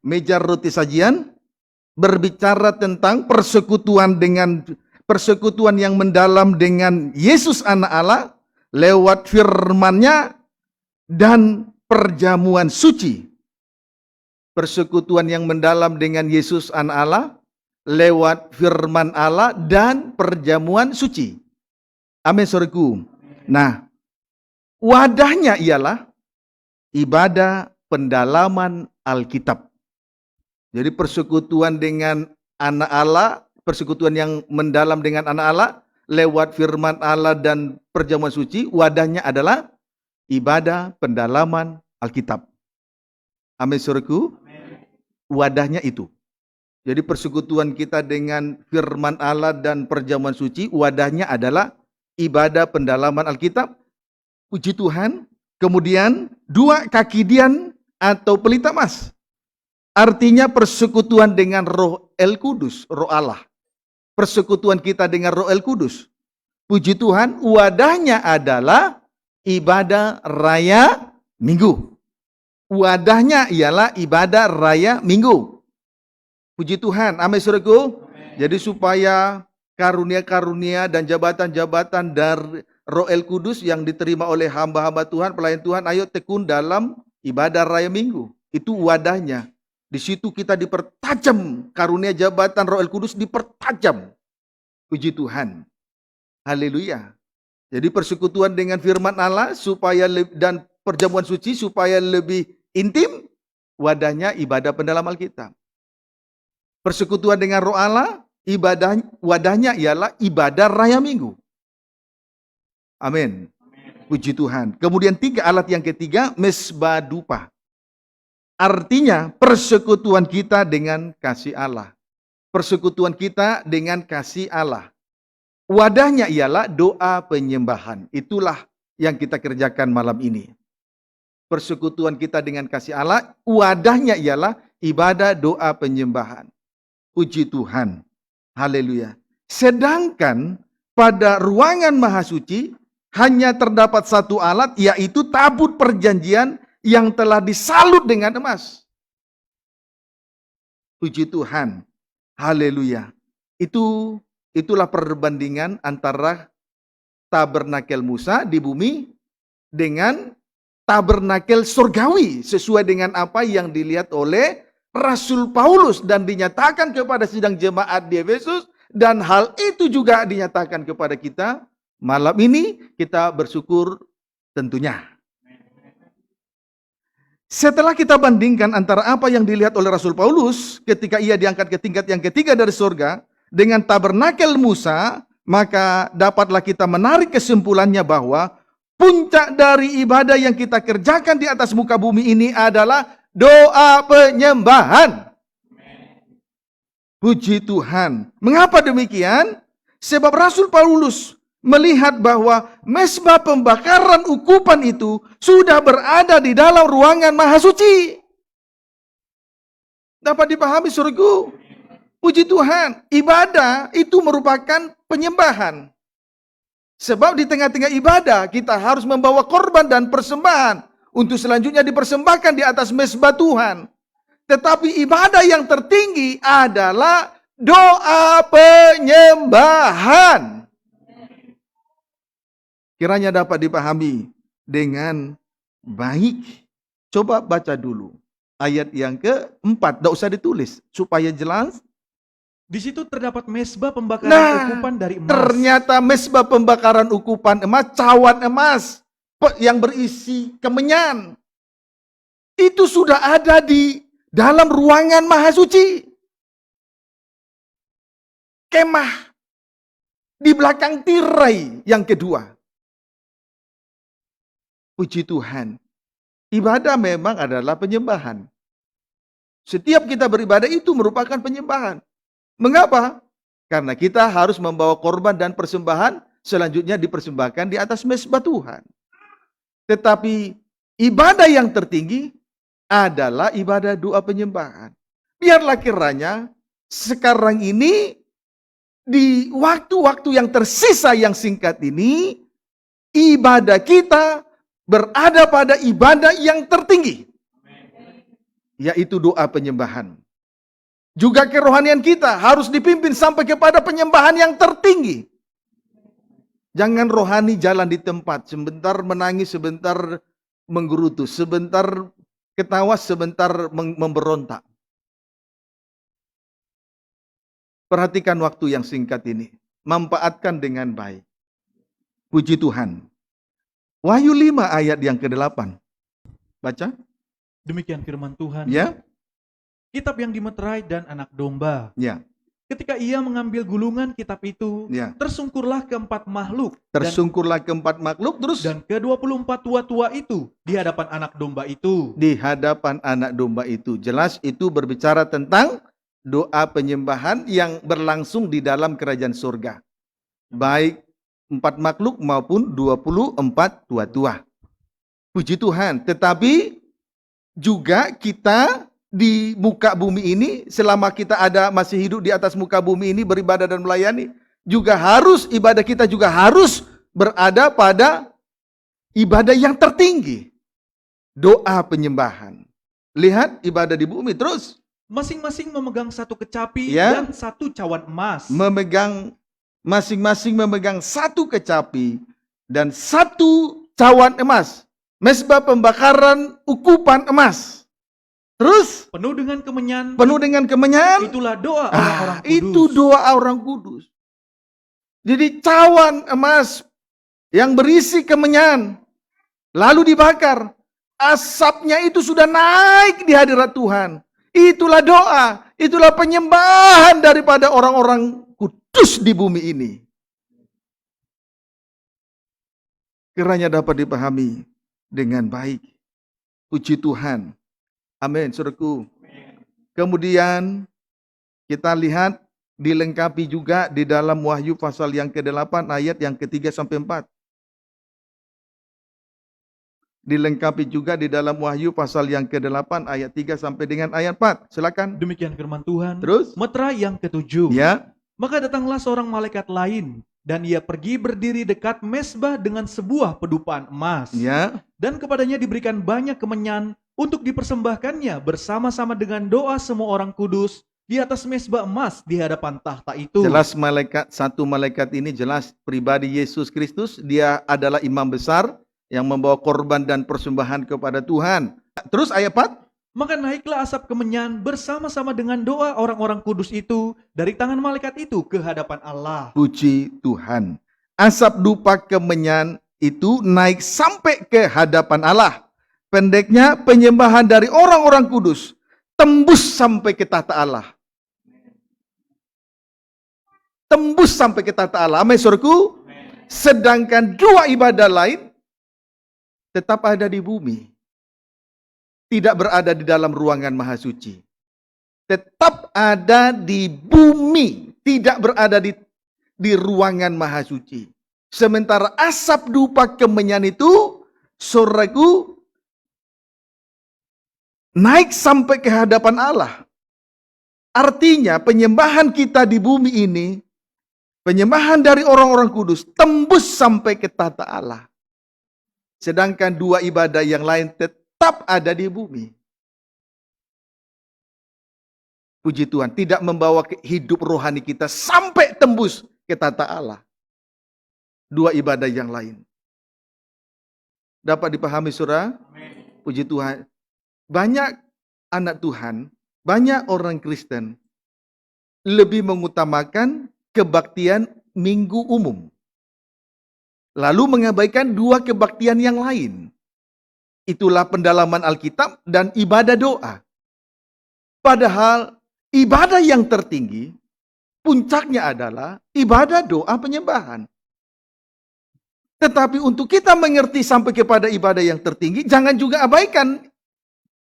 Meja roti sajian berbicara tentang persekutuan yang mendalam dengan Yesus anak Allah lewat firman-Nya dan perjamuan suci. Persekutuan yang mendalam dengan Yesus anak Allah lewat firman Allah dan perjamuan suci. Amin, saudaraku. Nah, wadahnya ialah ibadah pendalaman Alkitab. Jadi persekutuan dengan anak Allah, persekutuan yang mendalam dengan anak Allah lewat firman Allah dan perjamuan suci, wadahnya adalah ibadah pendalaman Alkitab. Amin, saudaraku. Wadahnya itu. Jadi persekutuan kita dengan firman Allah dan perjamuan suci, wadahnya adalah ibadah pendalaman Alkitab. Puji Tuhan. Kemudian 2 kakidian atau pelita emas. Artinya persekutuan dengan Roh El Kudus, Roh Allah. Persekutuan kita dengan Roh El Kudus. Puji Tuhan, wadahnya adalah ibadah raya Minggu. Wadahnya ialah ibadah raya Minggu. Puji Tuhan, amin saudaraku. Jadi supaya karunia-karunia dan jabatan-jabatan dari Roh El Kudus yang diterima oleh hamba-hamba Tuhan, pelayan Tuhan, ayo tekun dalam ibadah raya Minggu. Itu wadahnya. Di situ kita dipertajam, karunia jabatan Roh El Kudus dipertajam. Puji Tuhan. Haleluya. Jadi persekutuan dengan firman Allah dan perjamuan suci supaya lebih intim, wadahnya ibadah pendalam Alkitab. Persekutuan dengan Roh Allah, wadahnya ialah ibadah raya Minggu. Amin. Puji Tuhan. Kemudian 3 alat yang ketiga, mesbah dupa. Artinya persekutuan kita dengan kasih Allah. Persekutuan kita dengan kasih Allah. Wadahnya ialah doa penyembahan. Itulah yang kita kerjakan malam ini. Persekutuan kita dengan kasih Allah, wadahnya ialah ibadah doa penyembahan. Puji Tuhan. Haleluya. Sedangkan pada ruangan maha suci hanya terdapat 1 alat, yaitu tabut perjanjian yang telah disalut dengan emas. Puji Tuhan. Haleluya. Itulah perbandingan antara tabernakel Musa di bumi dengan tabernakel surgawi sesuai dengan apa yang dilihat oleh Rasul Paulus dan dinyatakan kepada sidang jemaat di Efesus, dan hal itu juga dinyatakan kepada kita malam ini. Kita bersyukur tentunya. Setelah kita bandingkan antara apa yang dilihat oleh Rasul Paulus ketika ia diangkat ke tingkat yang ketiga dari surga dengan tabernakel Musa, maka dapatlah kita menarik kesimpulannya bahwa puncak dari ibadah yang kita kerjakan di atas muka bumi ini adalah doa penyembahan. Puji Tuhan. Mengapa demikian? Sebab Rasul Paulus melihat bahwa mezbah pembakaran ukupan itu sudah berada di dalam ruangan maha suci. Dapat dipahami saudaraku? Puji Tuhan, ibadah itu merupakan penyembahan. Sebab di tengah-tengah ibadah kita harus membawa korban dan persembahan untuk selanjutnya dipersembahkan di atas mezbah Tuhan. Tetapi ibadah yang tertinggi adalah doa penyembahan. Kiranya dapat dipahami dengan baik. Coba baca dulu ayat yang keempat, tidak usah ditulis supaya jelas. Di situ terdapat mezbah pembakaran ukupan dari emas. Ternyata mezbah pembakaran ukupan emas, cawan emas yang berisi kemenyan. Itu sudah ada di dalam ruangan maha suci. Kemah di belakang tirai yang kedua. Puji Tuhan. Ibadah memang adalah penyembahan. Setiap kita beribadah itu merupakan penyembahan. Mengapa? Karena kita harus membawa korban dan persembahan selanjutnya dipersembahkan di atas mezbah Tuhan. Tetapi ibadah yang tertinggi adalah ibadah doa penyembahan. Biarlah kiranya sekarang ini di waktu-waktu yang tersisa yang singkat ini, ibadah kita berada pada ibadah yang tertinggi, yaitu doa penyembahan. Juga kerohanian kita harus dipimpin sampai kepada penyembahan yang tertinggi. Jangan rohani jalan di tempat, sebentar menangis, sebentar menggerutu, sebentar ketawa, sebentar memberontak. Perhatikan waktu yang singkat ini, manfaatkan dengan baik. Puji Tuhan. Wahyu 5 ayat yang ke-8. Baca. Demikian firman Tuhan. Ya. Kitab yang dimeterai dan anak domba. Ya. Ketika ia mengambil gulungan kitab itu, Ya. tersungkurlah keempat makhluk. Tersungkurlah keempat makhluk terus. Dan ke-24 tua-tua itu di hadapan anak domba itu. Di hadapan anak domba itu. Jelas itu berbicara tentang doa penyembahan yang berlangsung di dalam kerajaan surga. Baik 4 makhluk maupun 24 tua-tua. Puji Tuhan. Tetapi juga kita di muka bumi ini, selama kita ada masih hidup di atas muka bumi ini beribadah dan melayani, juga harus ibadah kita juga harus berada pada ibadah yang tertinggi. Doa penyembahan. Lihat ibadah di bumi terus. Masing-masing memegang satu kecapi Ya. dan satu cawan emas. Masing-masing memegang satu kecapi dan satu cawan emas. Mezbah pembakaran ukupan emas. Terus Penuh dengan kemenyan. penuh dengan kemenyan. Itulah doa orang-orang kudus. Itu doa orang kudus. Jadi cawan emas yang berisi kemenyan lalu dibakar. Asapnya itu sudah naik di hadirat Tuhan. Itulah doa, itulah penyembahan daripada orang-orang kudus di bumi ini. Kiranya dapat dipahami dengan baik. Puji Tuhan. Amin, saudaraku. Kemudian kita lihat dilengkapi juga di dalam Wahyu pasal yang ke-8 ayat yang ke-3 sampai 4. Dilengkapi juga di dalam Wahyu pasal yang ke-8 ayat 3 sampai dengan ayat 4. Silakan. Demikian firman Tuhan. Terus? Meterai yang ke-7. Ya. Maka datanglah seorang malaikat lain, dan ia pergi berdiri dekat mezbah dengan sebuah pedupaan emas. Ya. Dan kepadanya diberikan banyak kemenyan untuk dipersembahkannya bersama-sama dengan doa semua orang kudus di atas mezbah emas di hadapan tahta itu. Jelas satu malaikat ini jelas pribadi Yesus Kristus. Dia adalah imam besar yang membawa korban dan persembahan kepada Tuhan. Terus ayat 4. Maka naiklah asap kemenyan bersama-sama dengan doa orang-orang kudus itu dari tangan malaikat itu ke hadapan Allah. Puji Tuhan. Asap dupa kemenyan itu naik sampai ke hadapan Allah. Pendeknya penyembahan dari orang-orang kudus tembus sampai ke tahta Allah. Tembus sampai ke tahta Allah. Amin, saudaraku. Sedangkan dua ibadah lain tetap ada di bumi. Tidak berada di dalam ruangan maha suci. Tetap ada di bumi. Tidak berada di ruangan maha suci. Sementara asap dupa kemenyan itu, saudaraku, naik sampai ke hadapan Allah. Artinya penyembahan kita di bumi ini, penyembahan dari orang-orang kudus, tembus sampai ke tahta Allah. Sedangkan dua ibadah yang lain tetap ada di bumi. Puji Tuhan, tidak membawa hidup rohani kita sampai tembus ke tahta Allah. Dua ibadah yang lain. Dapat dipahami, saudara? Puji Tuhan. Banyak anak Tuhan, banyak orang Kristen lebih mengutamakan kebaktian minggu umum. Lalu mengabaikan dua kebaktian yang lain. Itulah pendalaman Alkitab dan ibadah doa. Padahal ibadah yang tertinggi, puncaknya adalah ibadah doa penyembahan. Tetapi untuk kita mengerti sampai kepada ibadah yang tertinggi, jangan juga abaikan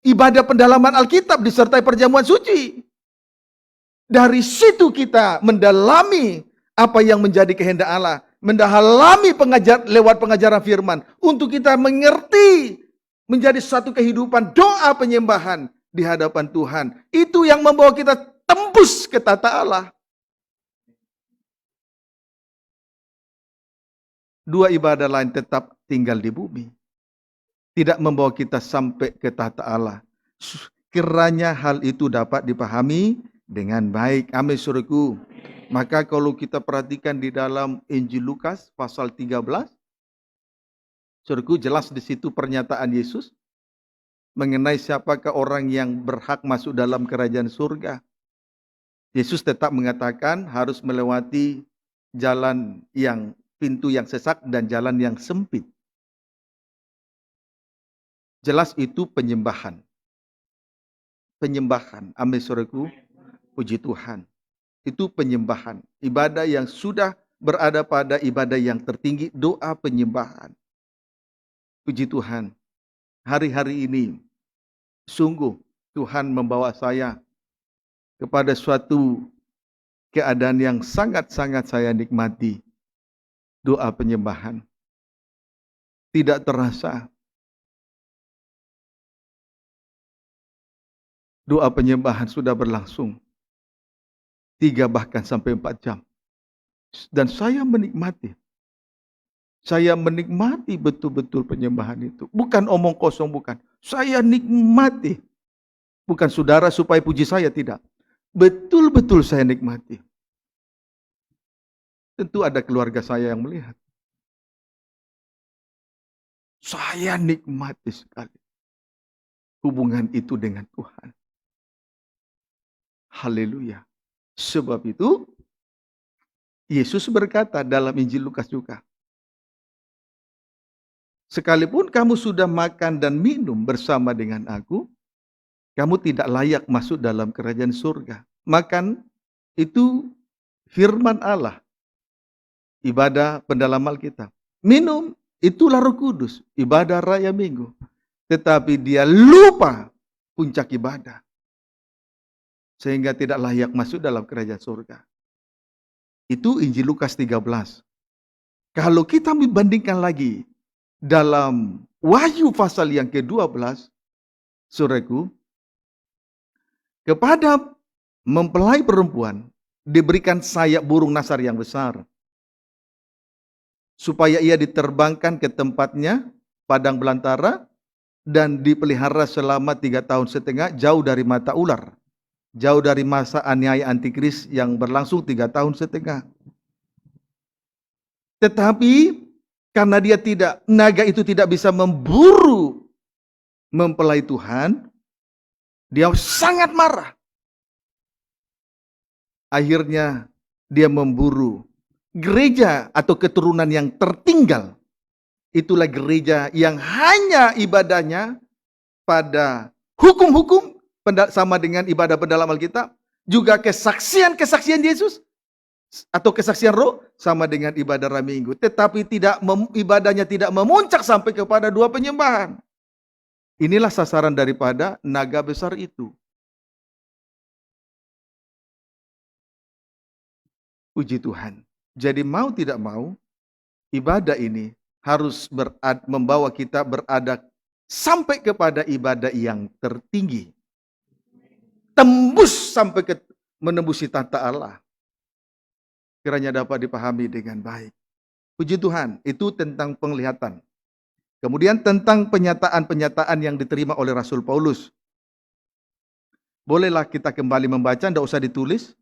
ibadah pendalaman Alkitab disertai perjamuan suci. Dari situ kita mendalami apa yang menjadi kehendak Allah, mendalami lewat pengajaran firman, untuk kita mengerti menjadi satu kehidupan doa penyembahan di hadapan Tuhan. Itu yang membawa kita tembus ke tata Allah. Dua ibadah lain tetap tinggal di bumi, tidak membawa kita sampai ke tata Allah. Kiranya hal itu dapat dipahami dengan baik. Amin, saudaraku. Maka kalau kita perhatikan di dalam Injil Lukas pasal 13, saudaraku, jelas di situ pernyataan Yesus mengenai siapakah orang yang berhak masuk dalam kerajaan surga. Yesus tetap mengatakan harus melewati jalan yang pintu yang sesak dan jalan yang sempit. Jelas itu penyembahan. Penyembahan. Amin, saudaraku. Puji Tuhan. Itu penyembahan. Ibadah yang sudah berada pada ibadah yang tertinggi, doa penyembahan. Puji Tuhan. Hari-hari ini, sungguh Tuhan membawa saya kepada suatu keadaan yang sangat-sangat saya nikmati. Doa penyembahan. Tidak terasa. Doa penyembahan sudah berlangsung 3 bahkan sampai 4 jam. Dan saya menikmati. Saya menikmati betul-betul penyembahan itu. Bukan omong kosong, bukan. Saya nikmati. Bukan saudara supaya puji saya, tidak. Betul-betul saya nikmati. Tentu ada keluarga saya yang melihat. Saya nikmati sekali hubungan itu dengan Tuhan. Haleluya. Sebab itu, Yesus berkata dalam Injil Lukas juga, sekalipun kamu sudah makan dan minum bersama dengan aku, kamu tidak layak masuk dalam kerajaan surga. Makan itu firman Allah. Ibadah pendalaman Alkitab. Minum, itulah Roh Kudus. Ibadah raya minggu. Tetapi dia lupa puncak ibadah. Sehingga tidak layak masuk dalam kerajaan surga. Itu Injil Lukas 13. Kalau kita membandingkan lagi dalam Wahyu pasal yang ke-12, saudaraku, kepada mempelai perempuan diberikan sayap burung nasar yang besar, supaya ia diterbangkan ke tempatnya, padang belantara, dan dipelihara selama 3,5 tahun jauh dari mata ular. Jauh dari masa aniaya antikris yang berlangsung 3,5 tahun. Tetapi karena naga itu tidak bisa memburu mempelai Tuhan, dia sangat marah. Akhirnya dia memburu gereja atau keturunan yang tertinggal. Itulah gereja yang hanya ibadahnya pada hukum-hukum sama dengan ibadah pendalam Alkitab, juga kesaksian Yesus atau kesaksian Roh sama dengan ibadah raya minggu. Tetapi ibadahnya tidak memuncak sampai kepada dua penyembahan. Inilah sasaran daripada naga besar itu. Puji Tuhan. Jadi mau tidak mau, ibadah ini harus membawa kita berada sampai kepada ibadah yang tertinggi. Tembus sampai menembusi tata Allah. Kiranya dapat dipahami dengan baik. Puji Tuhan, itu tentang penglihatan. Kemudian tentang penyataan-penyataan yang diterima oleh Rasul Paulus. Bolehlah kita kembali membaca, tidak usah ditulis.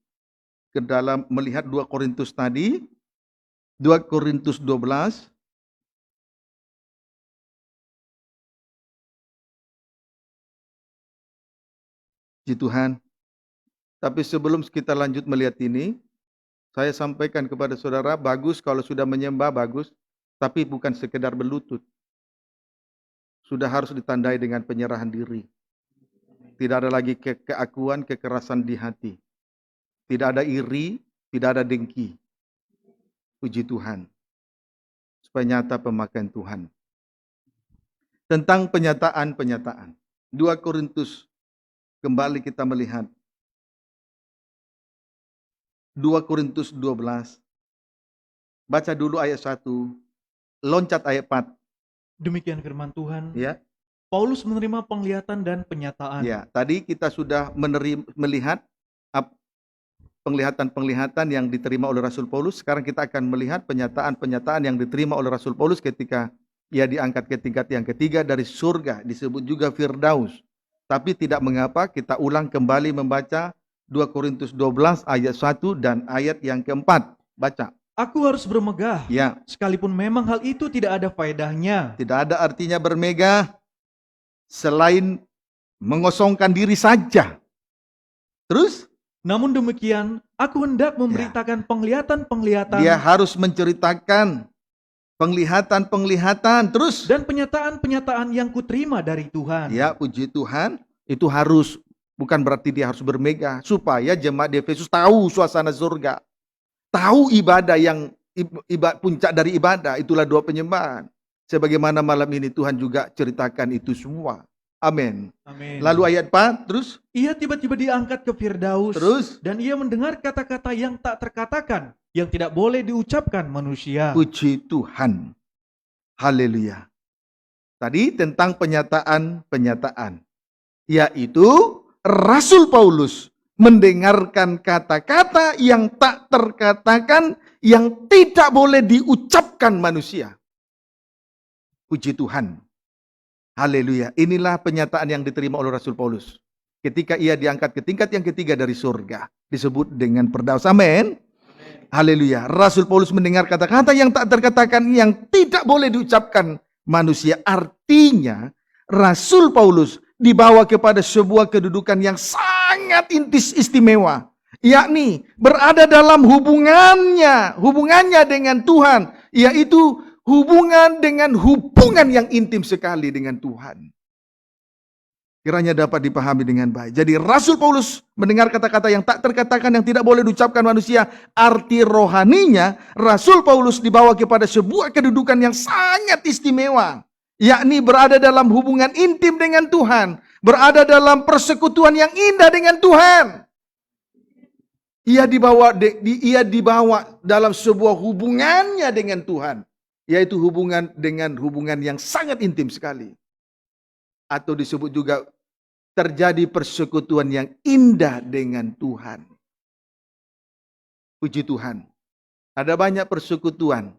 Ke dalam melihat 2 Korintus tadi, 2 Korintus 12, puji Tuhan. Tapi sebelum kita lanjut melihat ini, saya sampaikan kepada saudara, bagus kalau sudah menyembah, bagus. Tapi bukan sekedar berlutut. Sudah harus ditandai dengan penyerahan diri. Tidak ada lagi keakuan, kekerasan di hati. Tidak ada iri, tidak ada dengki. Puji Tuhan. Supaya nyata pemakaian Tuhan. Tentang penyataan-penyataan. 2 Korintus, kembali kita melihat. 2 Korintus 12. Baca dulu ayat 1. Loncat ayat 4. Demikian firman Tuhan. Ya. Paulus menerima penglihatan dan penyataan. Ya, tadi kita sudah melihat penglihatan-penglihatan yang diterima oleh Rasul Paulus. Sekarang kita akan melihat penyataan-penyataan yang diterima oleh Rasul Paulus ketika ia diangkat ke tingkat yang ketiga dari surga. Disebut juga Firdaus. Tapi tidak mengapa, kita ulang kembali membaca 2 Korintus 12 ayat 1 dan ayat yang keempat. Baca. Aku harus bermegah, Ya, sekalipun memang hal itu tidak ada faedahnya. tidak ada artinya bermegah selain mengosongkan diri saja. Terus? Namun demikian, aku hendak memberitakan penglihatan-penglihatan Dia harus menceritakan penglihatan-penglihatan. Terus? dan penyataan-penyataan yang kuterima dari Tuhan. Ya, puji Tuhan. Itu harus, bukan berarti dia harus bermegah. Supaya jemaat di Efesus tahu suasana surga. Tahu ibadah yang puncak dari ibadah. Itulah doa penyembahan. Sebagaimana malam ini Tuhan juga ceritakan itu semua. Amin. Amin. Lalu ayat 4, terus? Ia tiba-tiba diangkat ke Firdaus. Terus? Dan ia mendengar kata-kata yang tak terkatakan, yang tidak boleh diucapkan manusia. Puji Tuhan. Haleluya. Tadi tentang penyataan-penyataan. Yaitu Rasul Paulus mendengarkan kata-kata yang tak terkatakan, yang tidak boleh diucapkan manusia. Puji Tuhan. Haleluya. Inilah penyataan yang diterima oleh Rasul Paulus. Ketika ia diangkat ke tingkat yang ketiga dari surga. Disebut dengan Firdaus. Amin. Haleluya. Rasul Paulus mendengar kata-kata yang tak terkatakan, yang tidak boleh diucapkan manusia. Artinya Rasul Paulus dibawa kepada sebuah kedudukan yang sangat istimewa. Yakni berada dalam hubungannya dengan Tuhan. Yaitu hubungan yang intim sekali dengan Tuhan. Kiranya dapat dipahami dengan baik. Jadi Rasul Paulus mendengar kata-kata yang tak terkatakan, yang tidak boleh diucapkan manusia. Arti rohaninya, Rasul Paulus dibawa kepada sebuah kedudukan yang sangat istimewa. Yakni berada dalam hubungan intim dengan Tuhan. Berada dalam persekutuan yang indah dengan Tuhan. Ia dibawa dalam sebuah hubungannya dengan Tuhan. Yaitu hubungan yang sangat intim sekali. Atau disebut juga terjadi persekutuan yang indah dengan Tuhan. Puji Tuhan. Ada banyak persekutuan.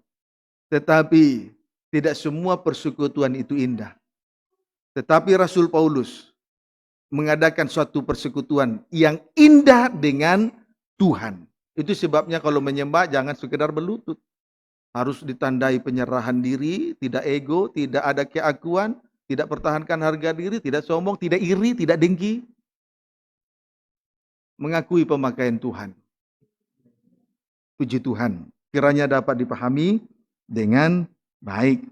Tetapi tidak semua persekutuan itu indah. Tetapi Rasul Paulus mengadakan suatu persekutuan yang indah dengan Tuhan. Itu sebabnya kalau menyembah jangan sekedar berlutut. Harus ditandai penyerahan diri, tidak ego, tidak ada keakuan, tidak pertahankan harga diri, tidak sombong, tidak iri, tidak dengki. Mengakui pemakaian Tuhan. Puji Tuhan. Kiranya dapat dipahami dengan baik.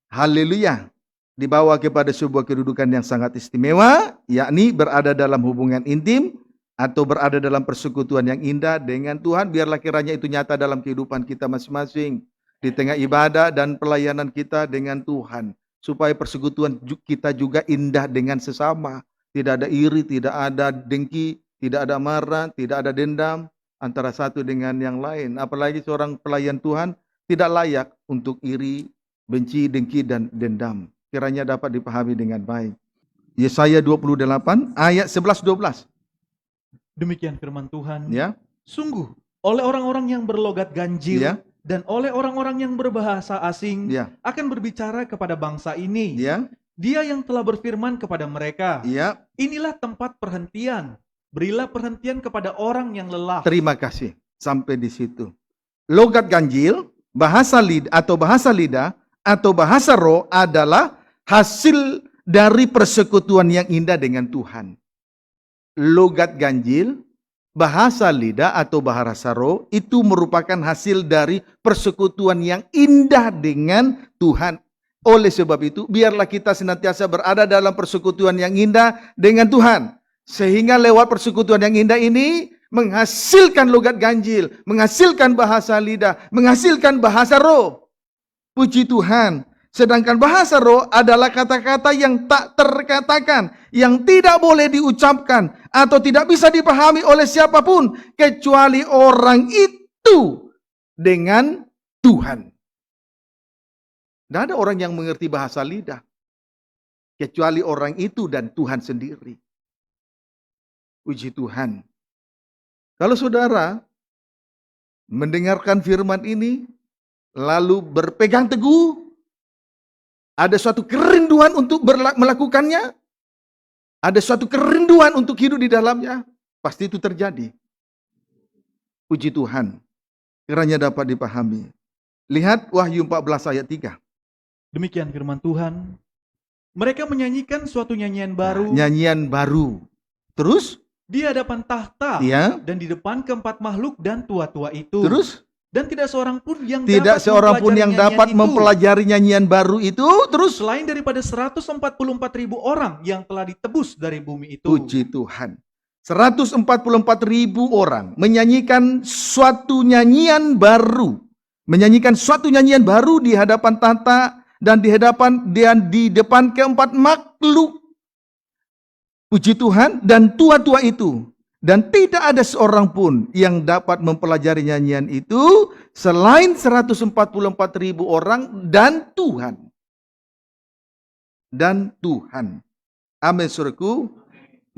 Haleluya. Dibawa kepada sebuah kedudukan yang sangat istimewa, yakni berada dalam hubungan intim atau berada dalam persekutuan yang indah dengan Tuhan. Biarlah kiranya itu nyata dalam kehidupan kita masing-masing. Di tengah ibadah dan pelayanan kita dengan Tuhan. Supaya persekutuan kita juga indah dengan sesama. Tidak ada iri, tidak ada dengki, tidak ada marah, tidak ada dendam antara satu dengan yang lain. Apalagi seorang pelayan Tuhan tidak layak untuk iri, benci, dengki, dan dendam. Kiranya dapat dipahami dengan baik. Yesaya 28 ayat 11-12. Demikian firman Tuhan. Ya. Sungguh, oleh orang-orang yang berlogat ganjil, Ya. dan oleh orang-orang yang berbahasa asing, Ya. akan berbicara kepada bangsa ini. Ya. Dia yang telah berfirman kepada mereka, Ya. inilah tempat perhentian. Berilah perhentian kepada orang yang lelah. Terima kasih. Sampai di situ. Logat ganjil, bahasa lidah atau bahasa roh adalah hasil dari persekutuan yang indah dengan Tuhan. Logat ganjil, bahasa lidah atau bahasa roh itu merupakan hasil dari persekutuan yang indah dengan Tuhan. Oleh sebab itu, biarlah kita senantiasa berada dalam persekutuan yang indah dengan Tuhan. Sehingga lewat persekutuan yang indah ini menghasilkan logat ganjil, menghasilkan bahasa lidah, menghasilkan bahasa roh. Puji Tuhan. Sedangkan bahasa roh adalah kata-kata yang tak terkatakan, yang tidak boleh diucapkan, atau tidak bisa dipahami oleh siapapun, kecuali orang itu dengan Tuhan. Tidak ada orang yang mengerti bahasa lidah, kecuali orang itu dan Tuhan sendiri. Puji Tuhan. Kalau saudara mendengarkan firman ini, lalu berpegang teguh, ada suatu kerinduan untuk melakukannya, ada suatu kerinduan untuk hidup di dalamnya, pasti itu terjadi. Puji Tuhan. Kiranya dapat dipahami. Lihat Wahyu 14 ayat 3. Demikian firman Tuhan. Mereka menyanyikan suatu nyanyian baru Nyanyian baru. Terus? di hadapan tahta Ya. dan di depan keempat makhluk dan tua-tua itu. Terus? Dan tidak seorang pun yang Tidak dapat seorang pun yang mempelajari dapat nyanyian itu, mempelajari nyanyian baru itu. Terus? selain daripada 144.000 orang yang telah ditebus dari bumi itu. Puji Tuhan. 144.000 orang menyanyikan suatu nyanyian baru. Menyanyikan suatu nyanyian baru di hadapan tahta dan di depan keempat makhluk. Puji Tuhan, dan tua-tua itu. Dan tidak ada seorang pun yang dapat mempelajari nyanyian itu selain 144.000 orang dan Tuhan. Dan Tuhan. Amin, saudaraku.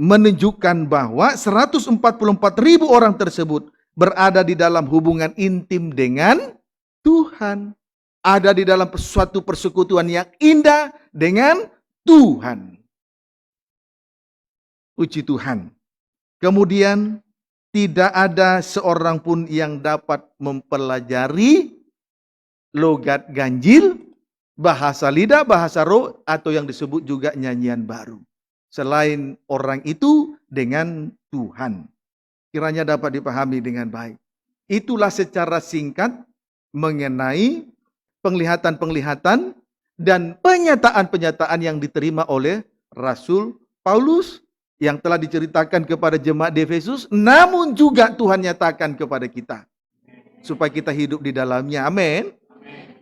Menunjukkan bahwa 144.000 orang tersebut berada di dalam hubungan intim dengan Tuhan. Ada di dalam suatu persekutuan yang indah dengan Tuhan. Puji Tuhan. Kemudian tidak ada seorang pun yang dapat mempelajari logat ganjil, bahasa lidah, bahasa roh, atau yang disebut juga nyanyian baru. Selain orang itu dengan Tuhan. Kiranya dapat dipahami dengan baik. Itulah secara singkat mengenai penglihatan-penglihatan dan penyataan-penyataan yang diterima oleh Rasul Paulus yang telah diceritakan kepada jemaat di Efesus, namun juga Tuhan nyatakan kepada kita supaya kita hidup di dalamnya. Amin.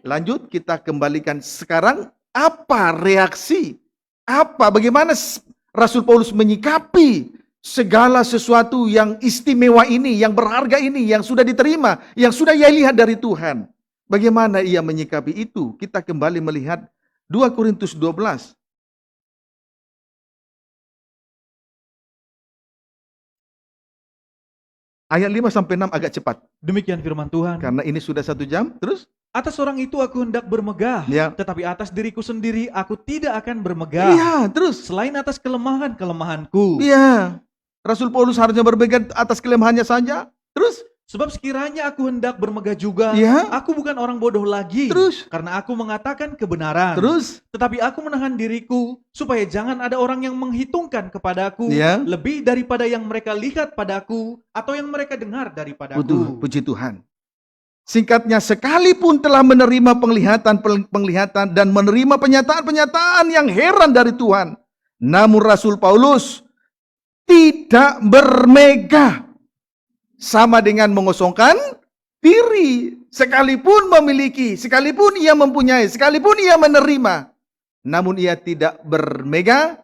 Lanjut, kita kembalikan sekarang, apa reaksi, bagaimana Rasul Paulus menyikapi segala sesuatu yang istimewa ini, yang berharga ini, yang sudah diterima, yang sudah ia lihat dari Tuhan. Bagaimana ia menyikapi itu? Kita kembali melihat 2 Korintus 12. Ayat 5-6 agak cepat. Demikian firman Tuhan. Karena ini sudah 1 jam. Terus? Atas orang itu aku hendak bermegah, Ya. tetapi atas diriku sendiri aku tidak akan bermegah. Iya, terus? Selain atas kelemahan-kelemahanku. Iya. Rasul Paulus harusnya berpegang atas kelemahannya saja. Terus? Sebab sekiranya aku hendak bermegah juga, Ya. aku bukan orang bodoh lagi. Terus? Karena aku mengatakan kebenaran. Terus? Tetapi aku menahan diriku, supaya jangan ada orang yang menghitungkan kepadaku Ya. lebih daripada yang mereka lihat padaku, atau yang mereka dengar daripadaku. Betul, puji Tuhan. Singkatnya, sekalipun telah menerima penglihatan dan menerima penyataan-penyataan yang heran dari Tuhan, namun Rasul Paulus tidak bermegah, sama dengan mengosongkan diri. Sekalipun memiliki, sekalipun ia mempunyai, sekalipun ia menerima, namun ia tidak bermegah,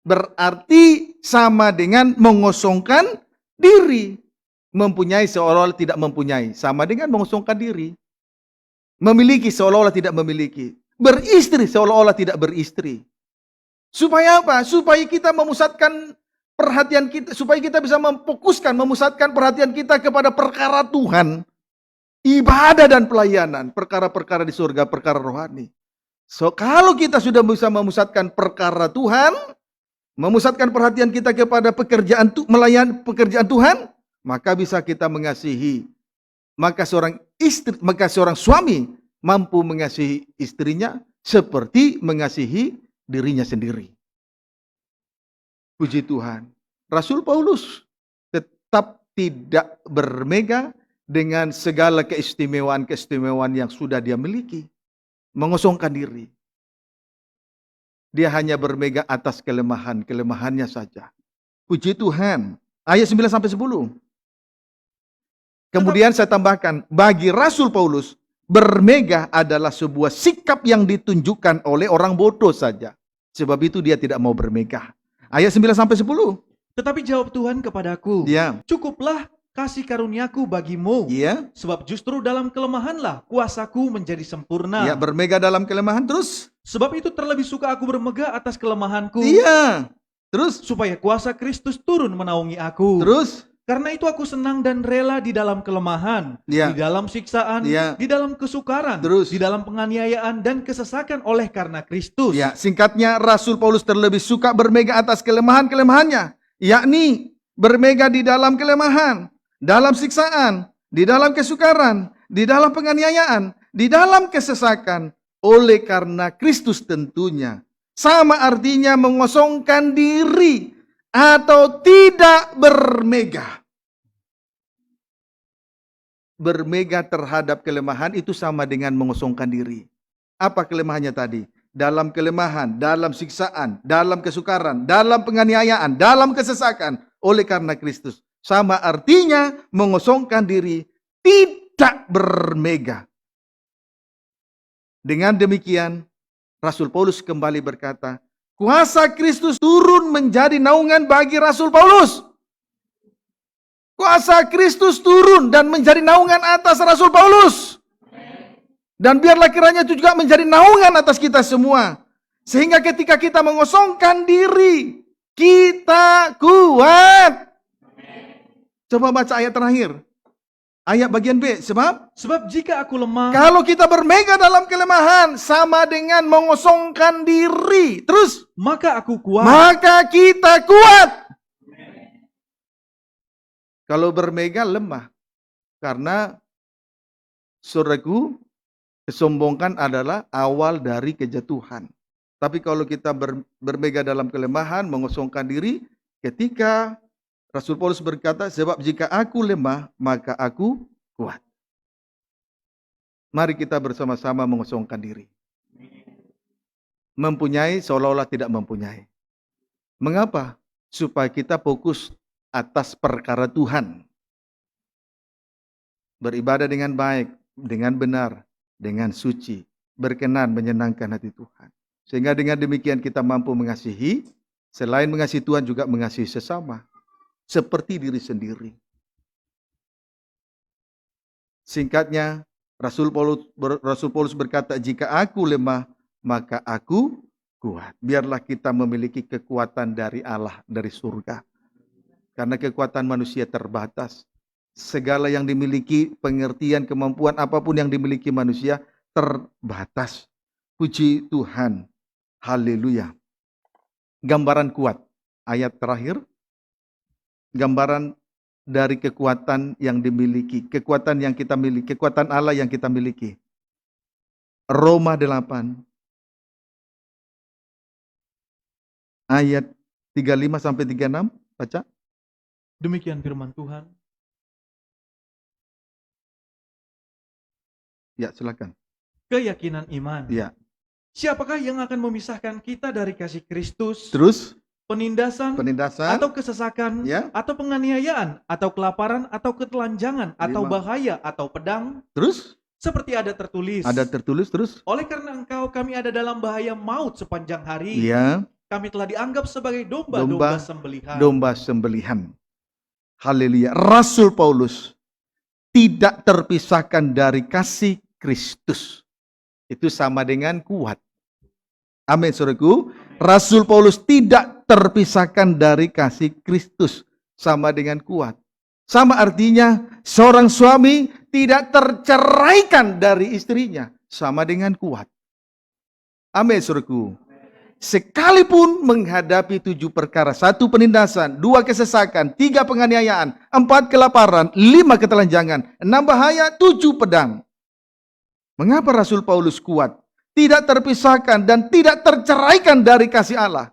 berarti sama dengan mengosongkan diri. Mempunyai seolah-olah tidak mempunyai, sama dengan mengosongkan diri. Memiliki seolah-olah tidak memiliki. Beristri seolah-olah tidak beristri. Supaya apa? Supaya kita memusatkan perhatian kita, supaya kita bisa memusatkan perhatian kita kepada perkara Tuhan. Ibadah dan pelayanan, perkara-perkara di surga, perkara rohani. So, kalau kita sudah bisa memusatkan perkara Tuhan, memusatkan perhatian kita kepada melayani pekerjaan Tuhan, maka bisa kita mengasihi. Maka seorang suami mampu mengasihi istrinya seperti mengasihi dirinya sendiri. Puji Tuhan. Rasul Paulus tetap tidak bermegah dengan segala keistimewaan-keistimewaan yang sudah dia miliki. Mengosongkan diri. Dia hanya bermegah atas kelemahan-kelemahannya saja. Puji Tuhan. Ayat 9 sampai 10. Kemudian saya tambahkan, bagi Rasul Paulus, bermegah adalah sebuah sikap yang ditunjukkan oleh orang bodoh saja. Sebab itu dia tidak mau bermegah. Ayat 9 sampai 10. Tetapi jawab Tuhan kepadaku, Ya. cukuplah kasih karuniaku bagimu, Iya. sebab justru dalam kelemahanlah kuasaku menjadi sempurna. Ya, bermegah dalam kelemahan terus. Sebab itu terlebih suka aku bermegah atas kelemahanku, Iya. Terus. supaya kuasa Kristus turun menaungi aku. Terus. Karena itu aku senang dan rela di dalam kelemahan, Ya. di dalam siksaan, Ya. di dalam kesukaran, Terus. di dalam penganiayaan dan kesesakan oleh karena Kristus. Ya, singkatnya Rasul Paulus terlebih suka bermegah atas kelemahan-kelemahannya, yakni bermegah di dalam kelemahan, dalam siksaan, di dalam kesukaran, di dalam penganiayaan, di dalam kesesakan oleh karena Kristus tentunya. Sama artinya mengosongkan diri atau tidak bermegah. Bermegah terhadap kelemahan itu sama dengan mengosongkan diri. Apa kelemahannya tadi? Dalam kelemahan, dalam siksaan, dalam kesukaran, dalam penganiayaan, dalam kesesakan oleh karena Kristus. Sama artinya mengosongkan diri, tidak bermegah. Dengan demikian, Rasul Paulus kembali berkata, kuasa Kristus turun menjadi naungan bagi Rasul Paulus. Kuasa Kristus turun dan menjadi naungan atas Rasul Paulus. Dan biarlah kiranya itu juga menjadi naungan atas kita semua. Sehingga ketika kita mengosongkan diri, kita kuat. Coba baca ayat terakhir. Ayat bagian B. Sebab jika aku lemah, Kalau kita bermegah dalam kelemahan, sama dengan mengosongkan diri. Terus, maka aku kuat. maka kita kuat. Kalau bermegah lemah. Karena, saudaraku, kesombongan adalah awal dari kejatuhan. Tapi kalau kita bermegah dalam kelemahan, mengosongkan diri, ketika Rasul Paulus berkata, sebab jika aku lemah, maka aku kuat. Mari kita bersama-sama mengosongkan diri. Mempunyai seolah-olah tidak mempunyai. Mengapa? Supaya kita fokus atas perkara Tuhan. Beribadah dengan baik, dengan benar, dengan suci, berkenan menyenangkan hati Tuhan. Sehingga dengan demikian kita mampu mengasihi, selain mengasihi Tuhan juga mengasihi sesama. Seperti diri sendiri. Singkatnya, Rasul Paulus berkata, jika aku lemah, maka aku kuat. Biarlah kita memiliki kekuatan dari Allah, dari surga. Karena kekuatan manusia terbatas. Segala yang dimiliki, pengertian, kemampuan, apapun yang dimiliki manusia, terbatas. Puji Tuhan. Haleluya. Gambaran kuat. Ayat terakhir. Gambaran dari kekuatan yang dimiliki. Kekuatan yang kita miliki. Kekuatan Allah yang kita miliki. Roma 8. Ayat 35-36. Baca. Demikian firman Tuhan. Ya, silakan. Keyakinan iman. Ya. Siapakah yang akan memisahkan kita dari kasih Kristus? Terus, Penindasan, penindasan, atau kesesakan, ya. atau penganiayaan, atau kelaparan, atau ketelanjangan, atau 5. bahaya, atau pedang. Terus, Seperti ada tertulis. terus. Oleh karena engkau kami ada dalam bahaya maut sepanjang hari. Ya, Kami telah dianggap sebagai domba sembelihan. domba sembelihan. Haleluya. Rasul Paulus tidak terpisahkan dari kasih Kristus. Itu sama dengan kuat. Amin, saudaraku. Rasul Paulus tidak terpisahkan dari kasih Kristus. Sama dengan kuat. Sama artinya seorang suami tidak terceraikan dari istrinya. Sama dengan kuat. Amin, saudaraku. Sekalipun menghadapi 7 perkara, 1 penindasan, 2 kesesakan, 3 penganiayaan, 4 kelaparan, 5 ketelanjangan, 6 bahaya, 7 pedang. Mengapa Rasul Paulus kuat? Tidak terpisahkan dan tidak terceraikan dari kasih Allah.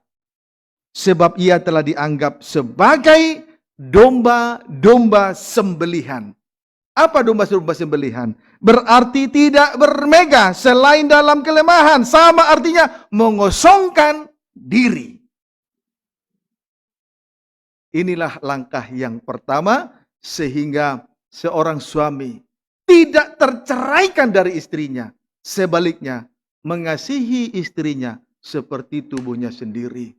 Sebab ia telah dianggap sebagai domba-domba sembelihan. Apa domba-domba sembelihan? Berarti tidak bermegah selain dalam kelemahan. Sama artinya mengosongkan diri. Inilah langkah yang pertama sehingga seorang suami tidak terceraikan dari istrinya. Sebaliknya, mengasihi istrinya seperti tubuhnya sendiri.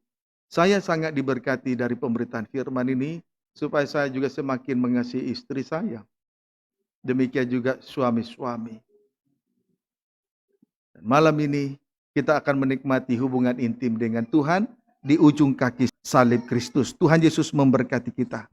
Saya sangat diberkati dari pemberitaan firman ini, supaya saya juga semakin mengasihi istri saya. Demikian juga suami-suami. Dan malam ini kita akan menikmati hubungan intim dengan Tuhan di ujung kaki salib Kristus. Tuhan Yesus memberkati kita.